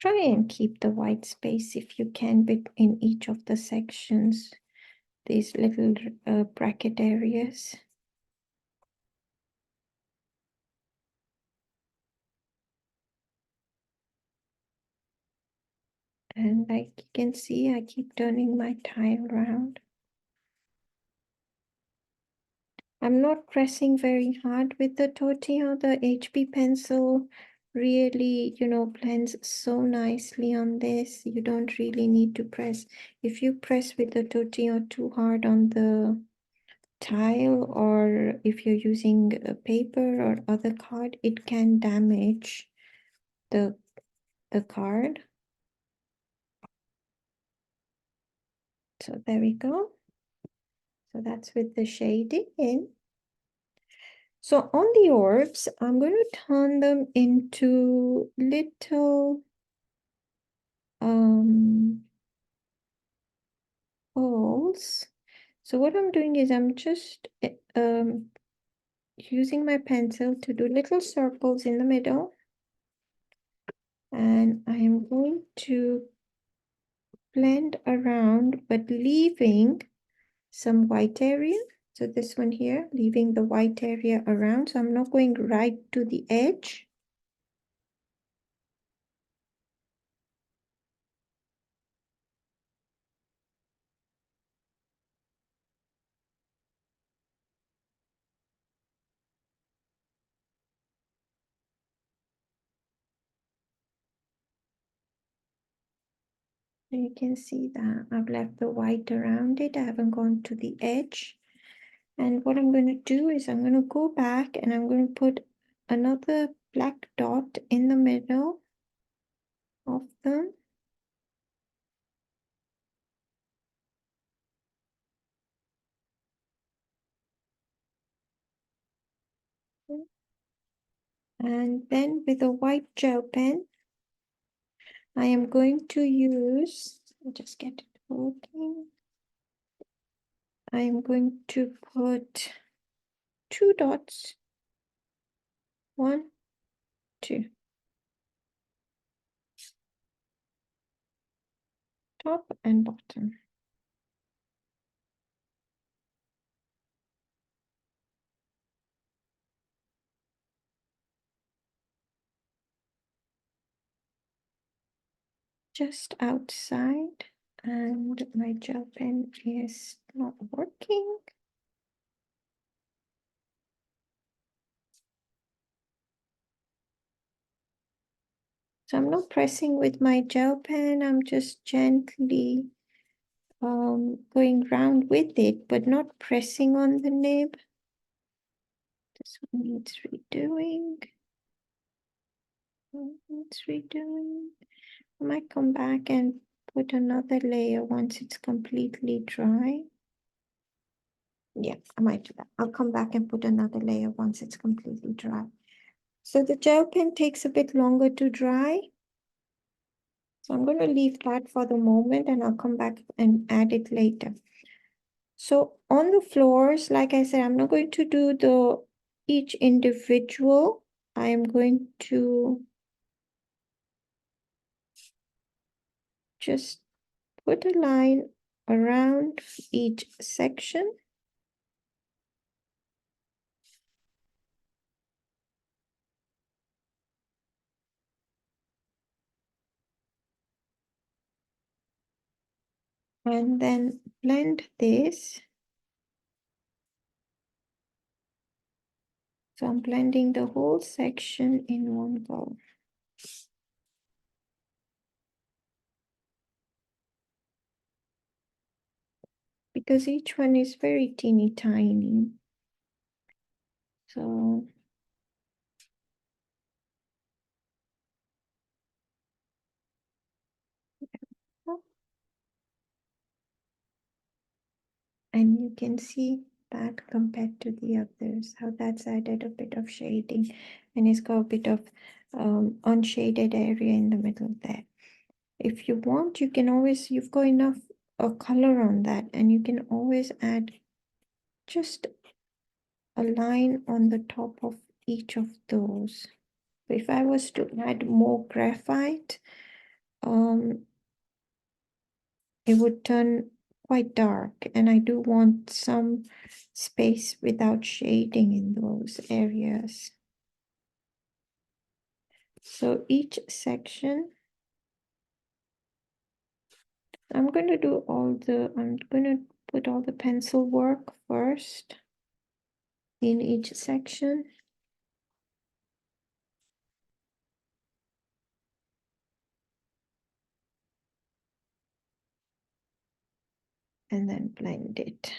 Try and keep the white space if you can in each of the sections, these little bracket areas. And like you can see, I keep turning my tile around. I'm not pressing very hard with the tortilla. The HB pencil really, you know, blends so nicely on this. You don't really need to press. If you press with the tortilla too hard on the tile, or if you're using a paper or other card, it can damage the card. So there we go. So that's with the shading in. So on the orbs, I'm going to turn them into little holes. So what I'm doing is I'm just using my pencil to do little circles in the middle. And I am going to blend around, but leaving some white area. So this one here, leaving the white area around. So I'm not going right to the edge. You can see that I've left the white around it. I haven't gone to the edge. And what I'm going to do is I'm going to go back and I'm going to put another black dot in the middle of them. And then with a white gel pen, I am going to use, I'll just get it working. I am going to put 2 dots, 1, 2, top and bottom. Just outside, and my gel pen is not working. So I'm not pressing with my gel pen, I'm just gently going round with it, but not pressing on the nib. This one needs redoing. Needs redoing. I might come back and put another layer once it's completely dry. Yeah, I might do that. I'll come back and put another layer once it's completely dry. So the gel pen takes a bit longer to dry. So I'm going to leave that for the moment and I'll come back and add it later. So on the floors, like I said, I'm not going to do the each individual. I am going to just put a line around each section. And then blend this. So I'm blending the whole section in one go. Because each one is very teeny tiny. So and you can see that compared to the others, how that's added a bit of shading and it's got a bit of unshaded area in the middle there. If you want, you can always, you've got enough color on that and you can always add just a line on the top of each of those. If I was to add more graphite, it would turn quite dark and I do want some space without shading in those areas. So each section, I'm going to put all the pencil work first in each section. And then blend it.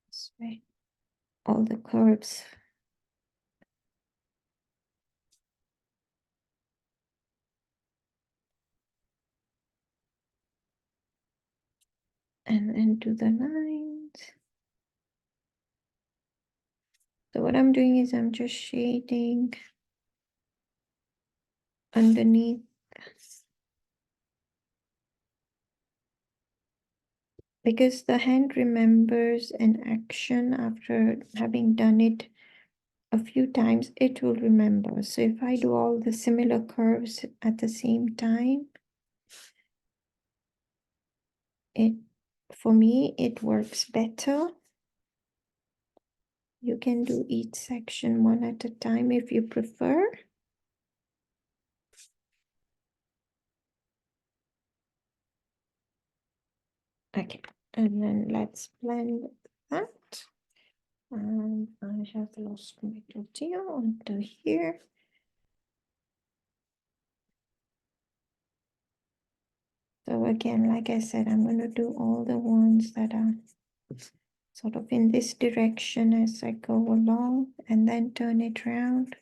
This way. All the curves. And then do the lines. So what I'm doing is I'm just shading underneath. Because the hand remembers an action after having done it a few times, it will remember. So if I do all the similar curves at the same time, for me, it works better. You can do each section one at a time if you prefer. Okay, and then let's blend that. And I have lost my tortilla onto here. So again, like I said, I'm going to do all the ones that are sort of in this direction as I go along and then turn it around.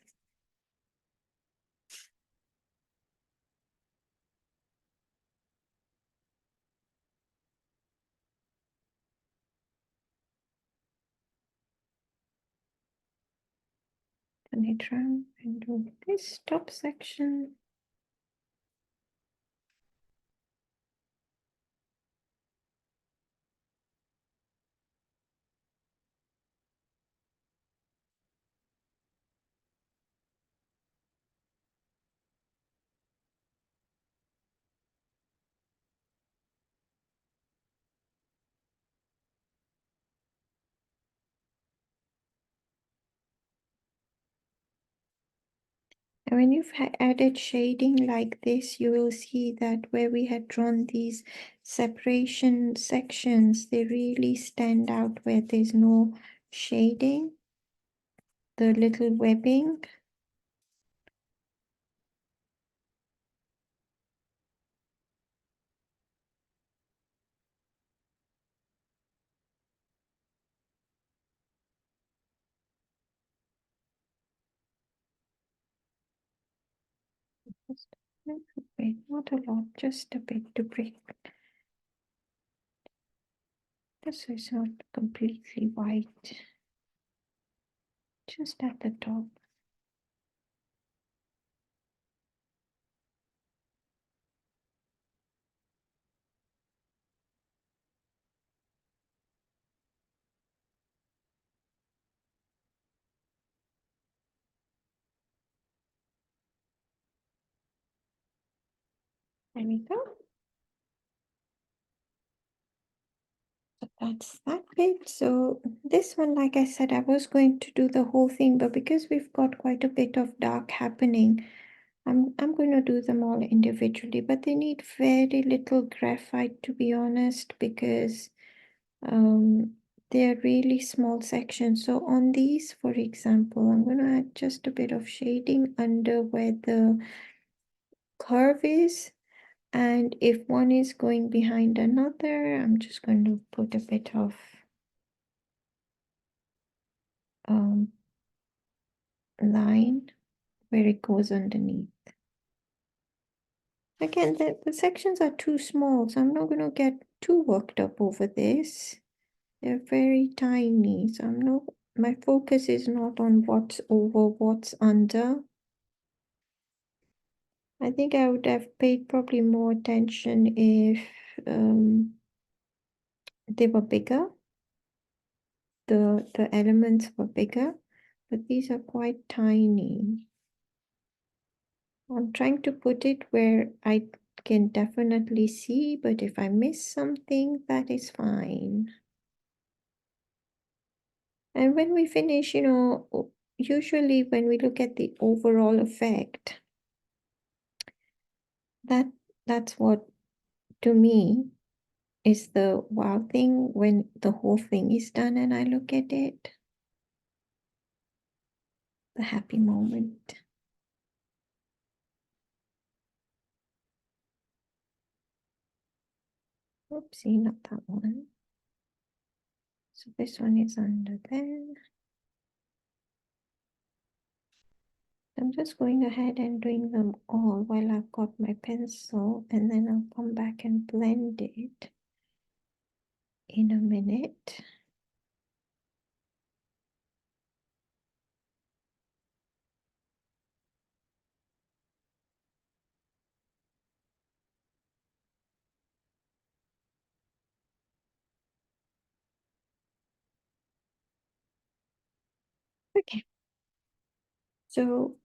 Turn it around and do this top section. And when you've added shading like this, you will see that where we had drawn these separation sections, they really stand out where there's no shading, the little webbing. Just a little bit, not a lot, just a bit to break. This is not completely white, just at the top. There we go. So that's that bit. So this one, like I said, I was going to do the whole thing, but because we've got quite a bit of dark happening, I'm going to do them all individually, but they need very little graphite, to be honest, because they're really small sections. So on these, for example, I'm going to add just a bit of shading under where the curve is. And if one is going behind another, I'm just going to put a bit of line where it goes underneath. Again, the sections are too small, so I'm not going to get too worked up over this. They're very tiny, so my focus is not on what's over, what's under. I think I would have paid probably more attention if they were bigger. The elements were bigger, but these are quite tiny. I'm trying to put it where I can definitely see, but if I miss something, that is fine. And when we finish, usually when we look at the overall effect, that's what, to me, is the wow thing when the whole thing is done and I look at it. The happy moment. Oopsie, not that one. So this one is under there. I'm just going ahead and doing them all while I've got my pencil, and then I'll come back and blend it in a minute. Okay. So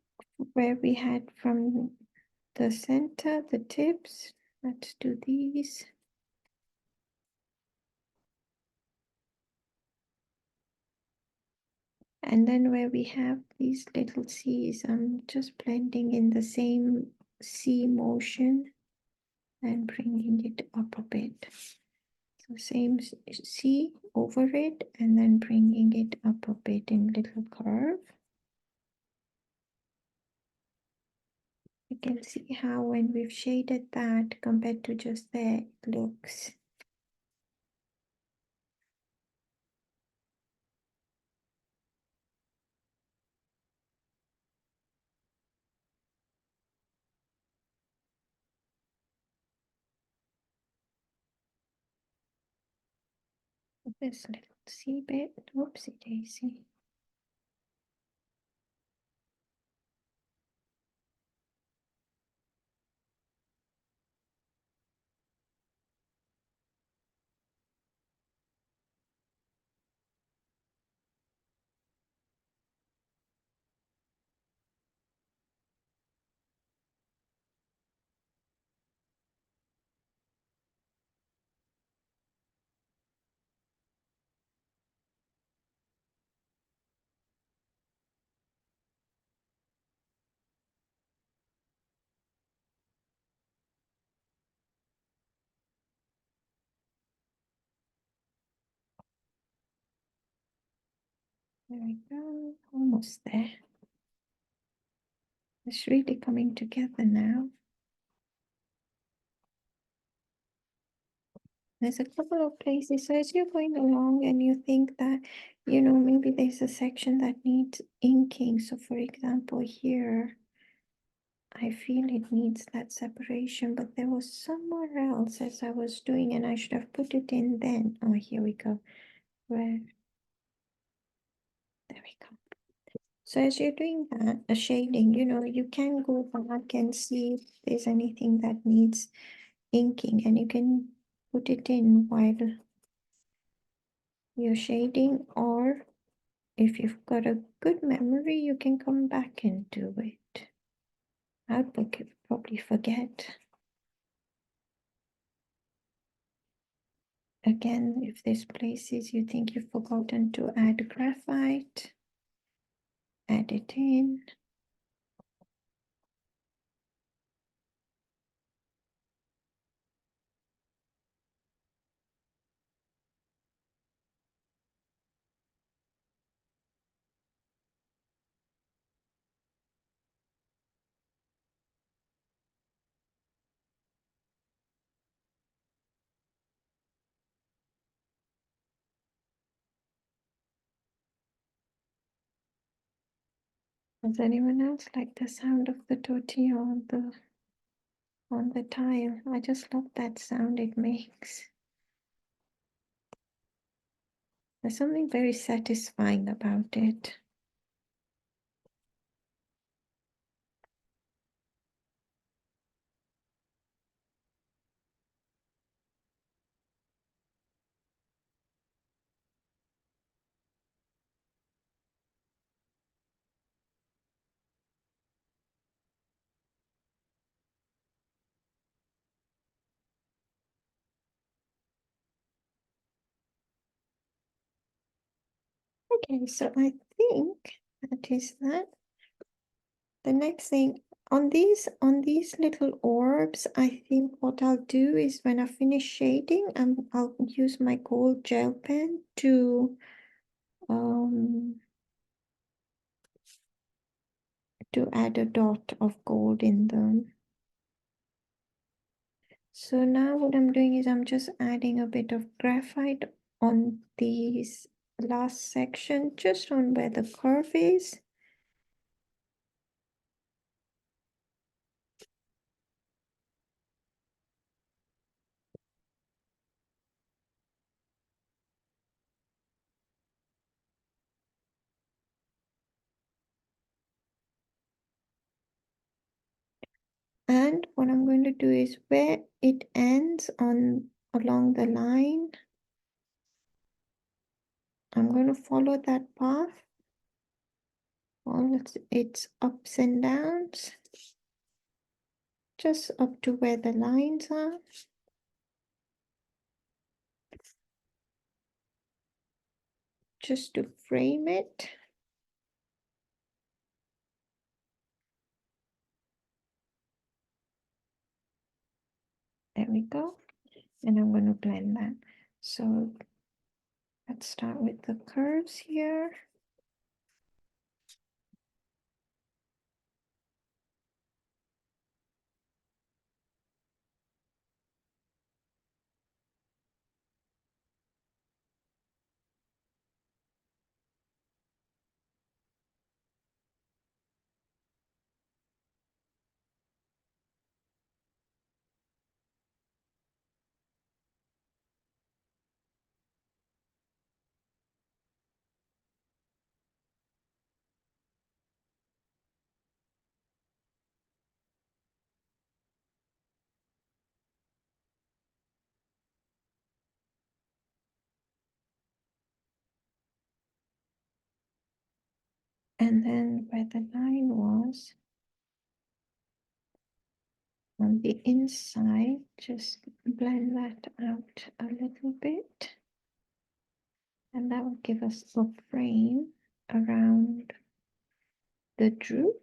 where we had from the center, the tips, let's do these. And then where we have these little C's, I'm just blending in the same C motion and bringing it up a bit. So same C over it and then bringing it up a bit in little curve. You can see how when we've shaded that compared to just there, it looks. This little C bit, whoopsie daisy. There we go, almost there. It's really coming together now. There's a couple of places, so as you're going along and you think that, maybe there's a section that needs inking. So for example, here, I feel it needs that separation, but there was somewhere else as I was doing, and I should have put it in then. Oh, here we go. Where? There we go. So as you're doing that, a shading, you can go back and see if there's anything that needs inking, and you can put it in while you're shading, or if you've got a good memory, you can come back and do it. I'd probably forget. Again, if there's places you think you've forgotten to add graphite, add it in. Does anyone else like the sound of the tortilla on the tile? I just love that sound it makes. There's something very satisfying about it. Okay, so I think that is that. The next thing on these little orbs, I think what I'll do is when I finish shading, I'll use my gold gel pen um to add a dot of gold in them. So now what I'm doing is I'm just adding a bit of graphite on these last section, just on where the curve is. And what I'm going to do is where it ends along the line, I'm going to follow that path, all its ups and downs, just up to where the lines are. Just to frame it. There we go. And I'm going to blend that. So let's start with the curves here. And then where the line was on the inside, just blend that out a little bit. And that will give us a frame around the droop.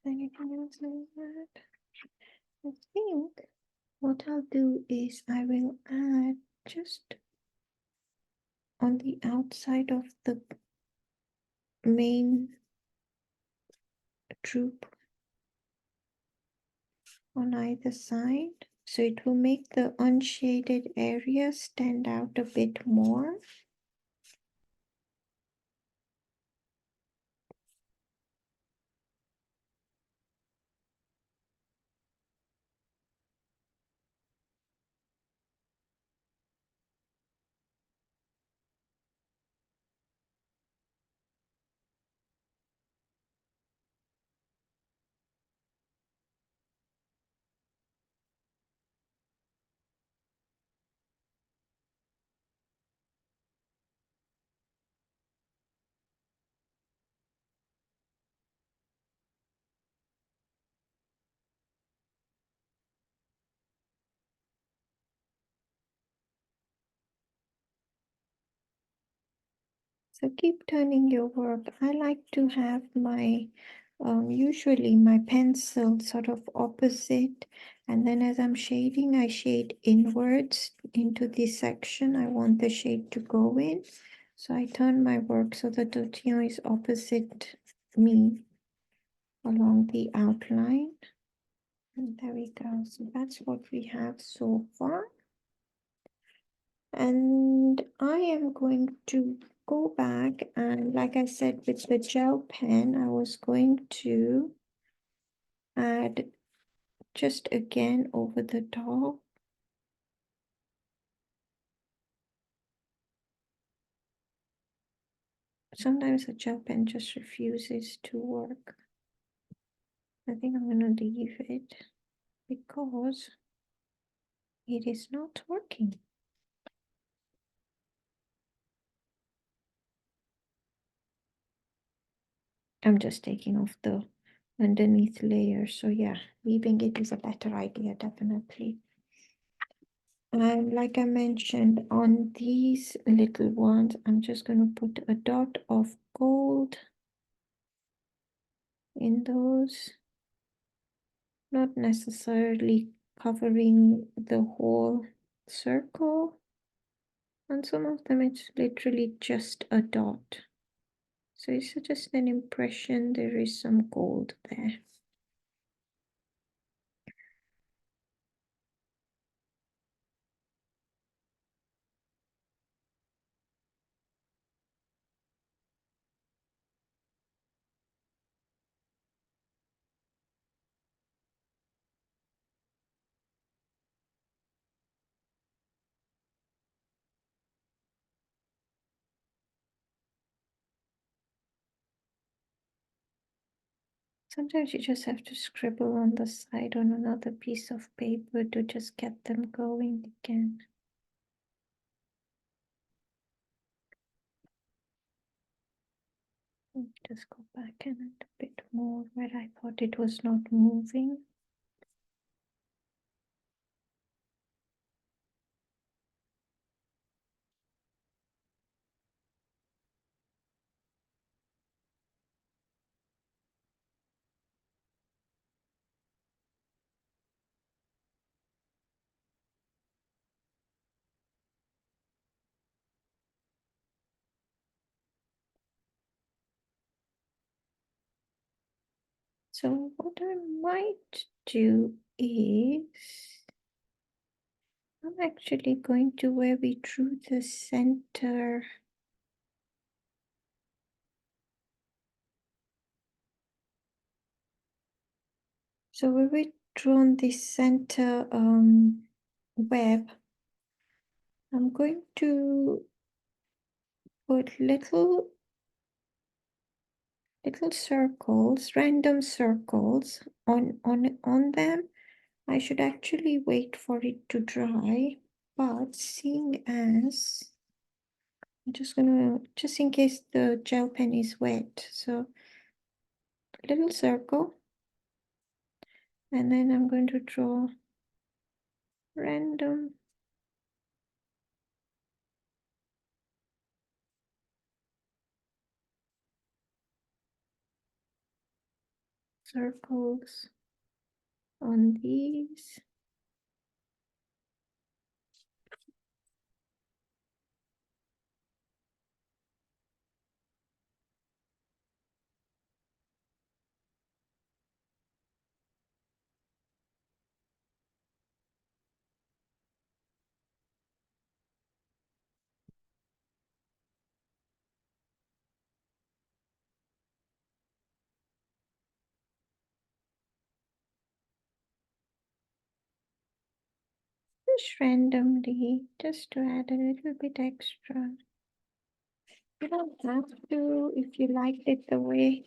Anything else like that? I think what I'll do is I will add just on the outside of the main droop on either side. So it will make the unshaded area stand out a bit more. So keep turning your work. I like to have my, usually my pencil sort of opposite, and then as I'm shading, I shade inwards into the section I want the shade to go in. So I turn my work so that the is opposite me along the outline. And there we go. So that's what we have so far. And I am going to go back, and like I said, with the gel pen, I was going to add just again over the top. Sometimes the gel pen just refuses to work. I think I'm gonna leave it because it is not working. I'm just taking off the underneath layer. So yeah, leaving it is a better idea, definitely. And like I mentioned, on these little ones, I'm just going to put a dot of gold in those, not necessarily covering the whole circle. On some of them, it's literally just a dot. So it's just an impression there is some gold there. Sometimes you just have to scribble on the side on another piece of paper to just get them going again. Just go back and a bit more where I thought it was not moving. So what I might do is I'm actually going to where we drew the center. So where we drawn the center web, I'm going to put little circles, random circles on them. I should actually wait for it to dry, but seeing as I'm just gonna, just in case the gel pen is wet, so a little circle, and then I'm going to draw random circles on these. Just randomly, just to add a little bit extra. You don't have to if you liked it the way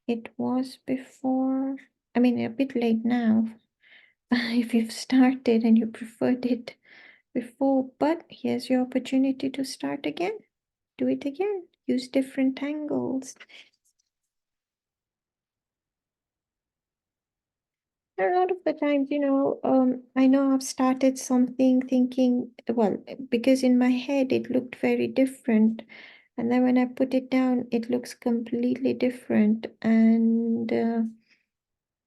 it was before. I mean, a bit late now. If you've started and you preferred it before, but here's your opportunity to start again. Do it again. Use different tangles. A lot of the times, I know I've started something thinking, well, because in my head it looked very different. And then when I put it down, it looks completely different, and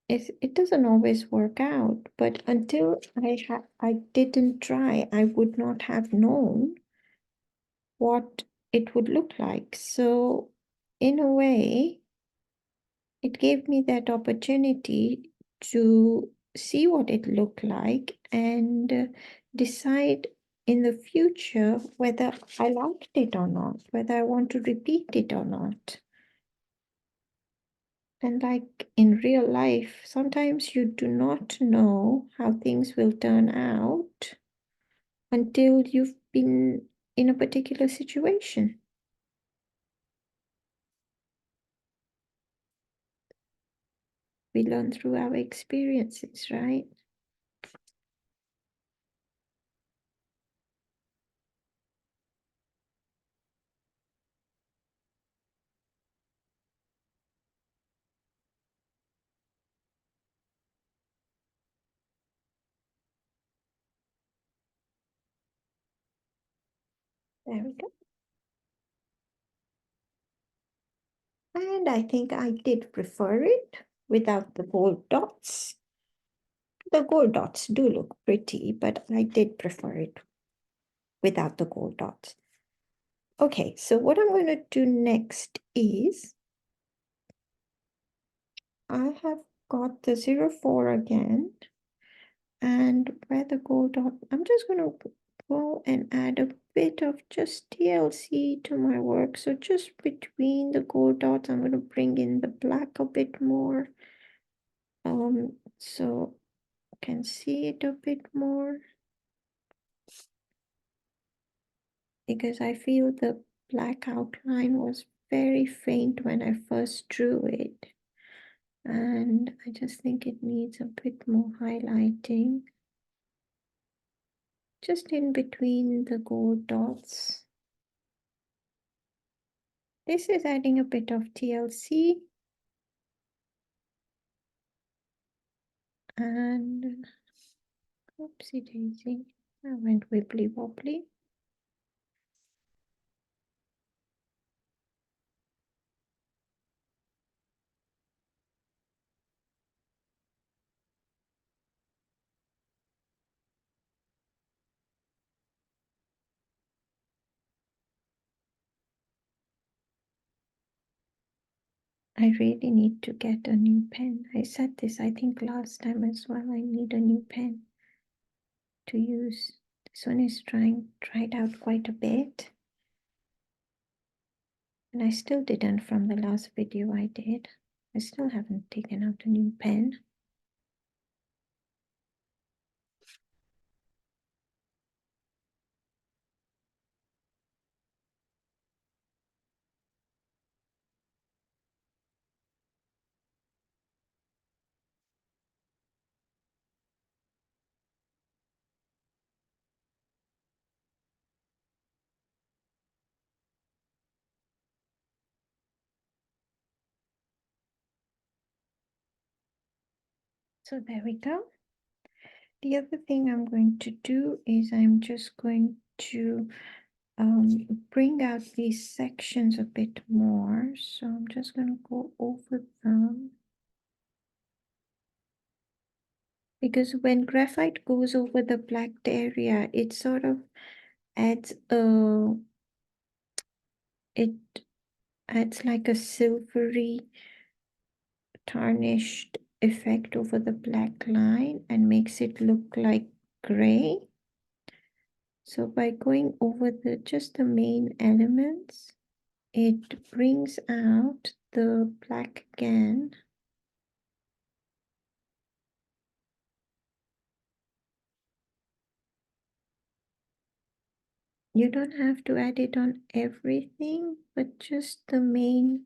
it doesn't always work out. But until I didn't try, I would not have known what it would look like. So in a way, it gave me that opportunity to see what it looked like and decide in the future whether I liked it or not, whether I want to repeat it or not. And like in real life, sometimes you do not know how things will turn out until you've been in a particular situation. We learn through our experiences, right? There we go. And I think I did prefer it without the gold dots. The gold dots do look pretty, but I did prefer it without the gold dots. Okay, so what I'm going to do next is I have got the 04 again, and where the gold dot, I'm just going to go and add a bit of just TLC to my work. So just between the gold dots, I'm going to bring in the black a bit more. So you can see it a bit more, because I feel the black outline was very faint when I first drew it. And I just think it needs a bit more highlighting, just in between the gold dots. This is adding a bit of TLC. And oopsie daisy, I went wibbly wobbly. I really need to get a new pen. I said this, I think, last time as well. I need a new pen to use. This one is dried out quite a bit. And I still didn't from the last video I did. I still haven't taken out a new pen. So there we go. The other thing I'm going to do is I'm just going to bring out these sections a bit more. So I'm just going to go over them. Because when graphite goes over the blacked area, it sort of adds it adds like a silvery tarnished effect over the black line and makes it look like gray. So by going over just the main elements, it brings out the black again. You don't have to add it on everything, but just the main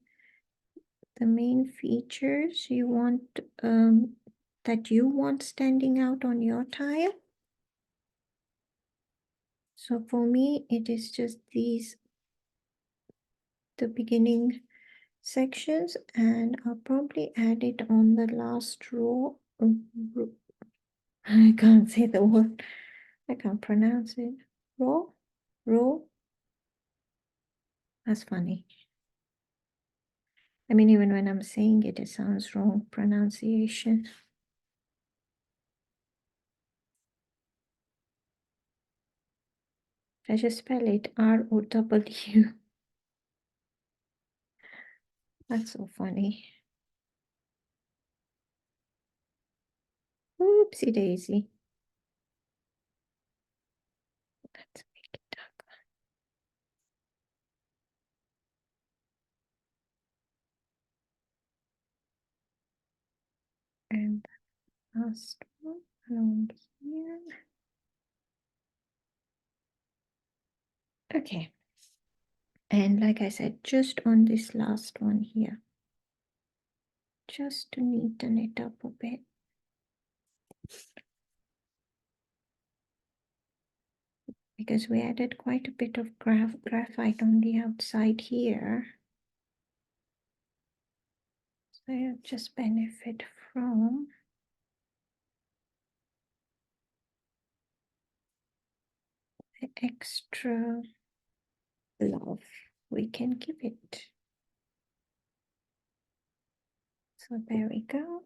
features you want that you want standing out on your tile. So for me, it is just these, the beginning sections, and I'll probably add it on the last row. I can't say the word. I can't pronounce it. Row? That's funny. I mean, even when I'm saying it, it sounds wrong pronunciation. I just spell it R-O-W. That's so funny. Oopsie daisy. Let's make it darker. And the last one around here. Okay. And like I said, just on this last one here, just to neaten it up a bit. Because we added quite a bit of graphite on the outside here. So you just benefit from the extra love we can give it. So there we go.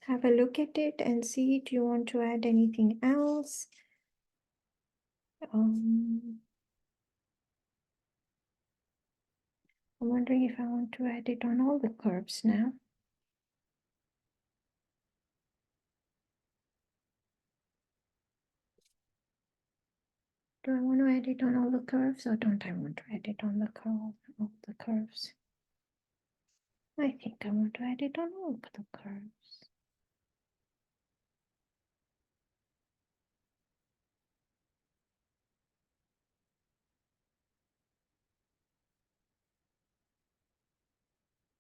Have a look at it and see, do you want to add anything else? I'm wondering if I want to add it on all the curves now. Do I want to add it on all the curves or don't I want to add it on the curves? I think I want to add it on all the curves.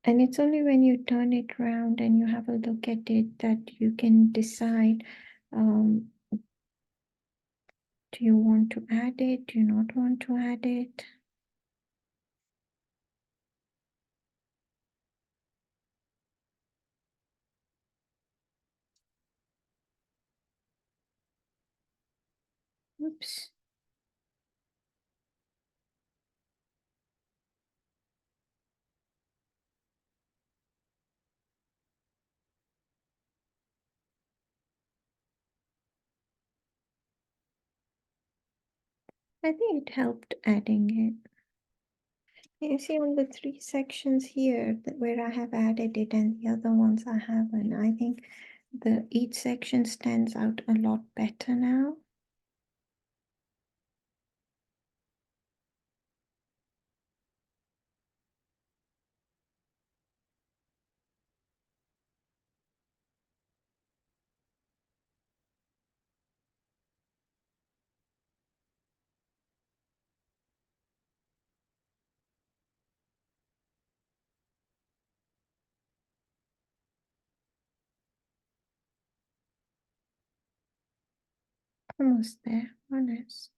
And it's only when you turn it around and you have a look at it that you can decide, do you want to add it? Do you not want to add it? Oops. I think it helped adding it. You see on the 3 sections here where I have added it and the other ones I haven't. I think each section stands out a lot better now. Almost there, honest.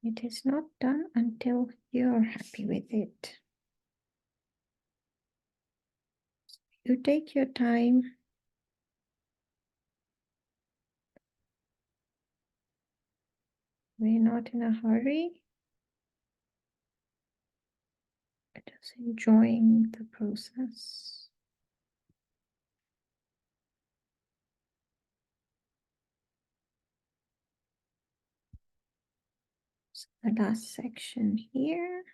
It is not done until you're happy with it. You take your time. We're not in a hurry. Just enjoying the process. So the last section here.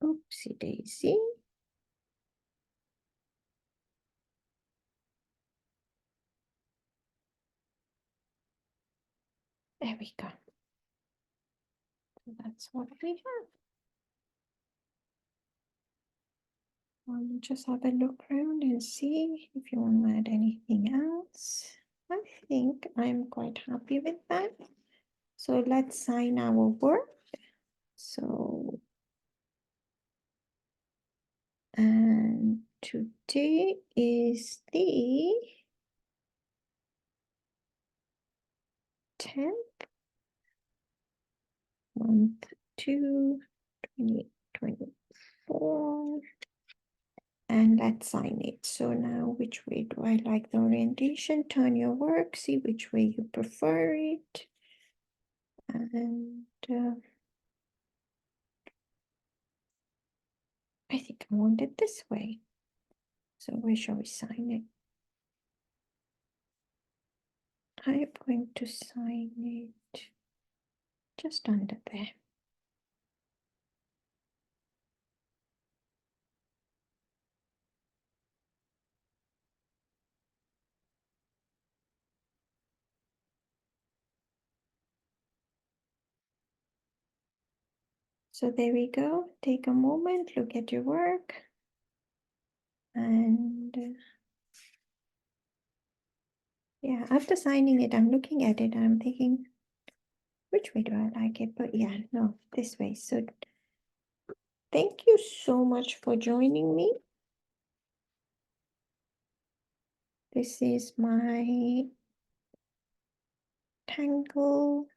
Oopsie daisy. There we go. So that's what we have. Just have a look around and see if you want to add anything else. I think I'm quite happy with that. So let's sign our work. So, and today is the 10th. month 2, 2024. And let's sign it. So now, which way do I like the orientation? Turn your work, see which way you prefer it. And I think I want it this way. So where shall we sign it? I am going to sign it just under there. So there we go. Take a moment, look at your work. And yeah, after signing it, I'm looking at it. I'm thinking, which way do I like it? But yeah, no, this way. So thank you so much for joining me. This is my Tangle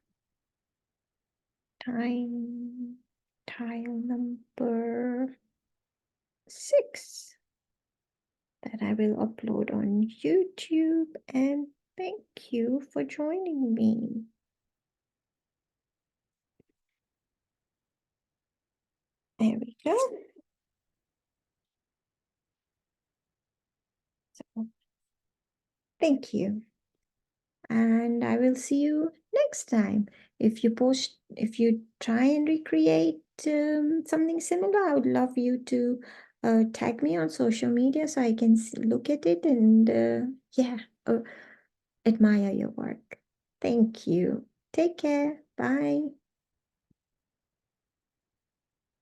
tile number 6 that I will upload on YouTube. And thank you for joining me. There we go. So thank you. And I will see you next time. If you try and recreate something similar, I would love you to tag me on social media so I can look at it and yeah, admire your work. Thank you. Take care. Bye.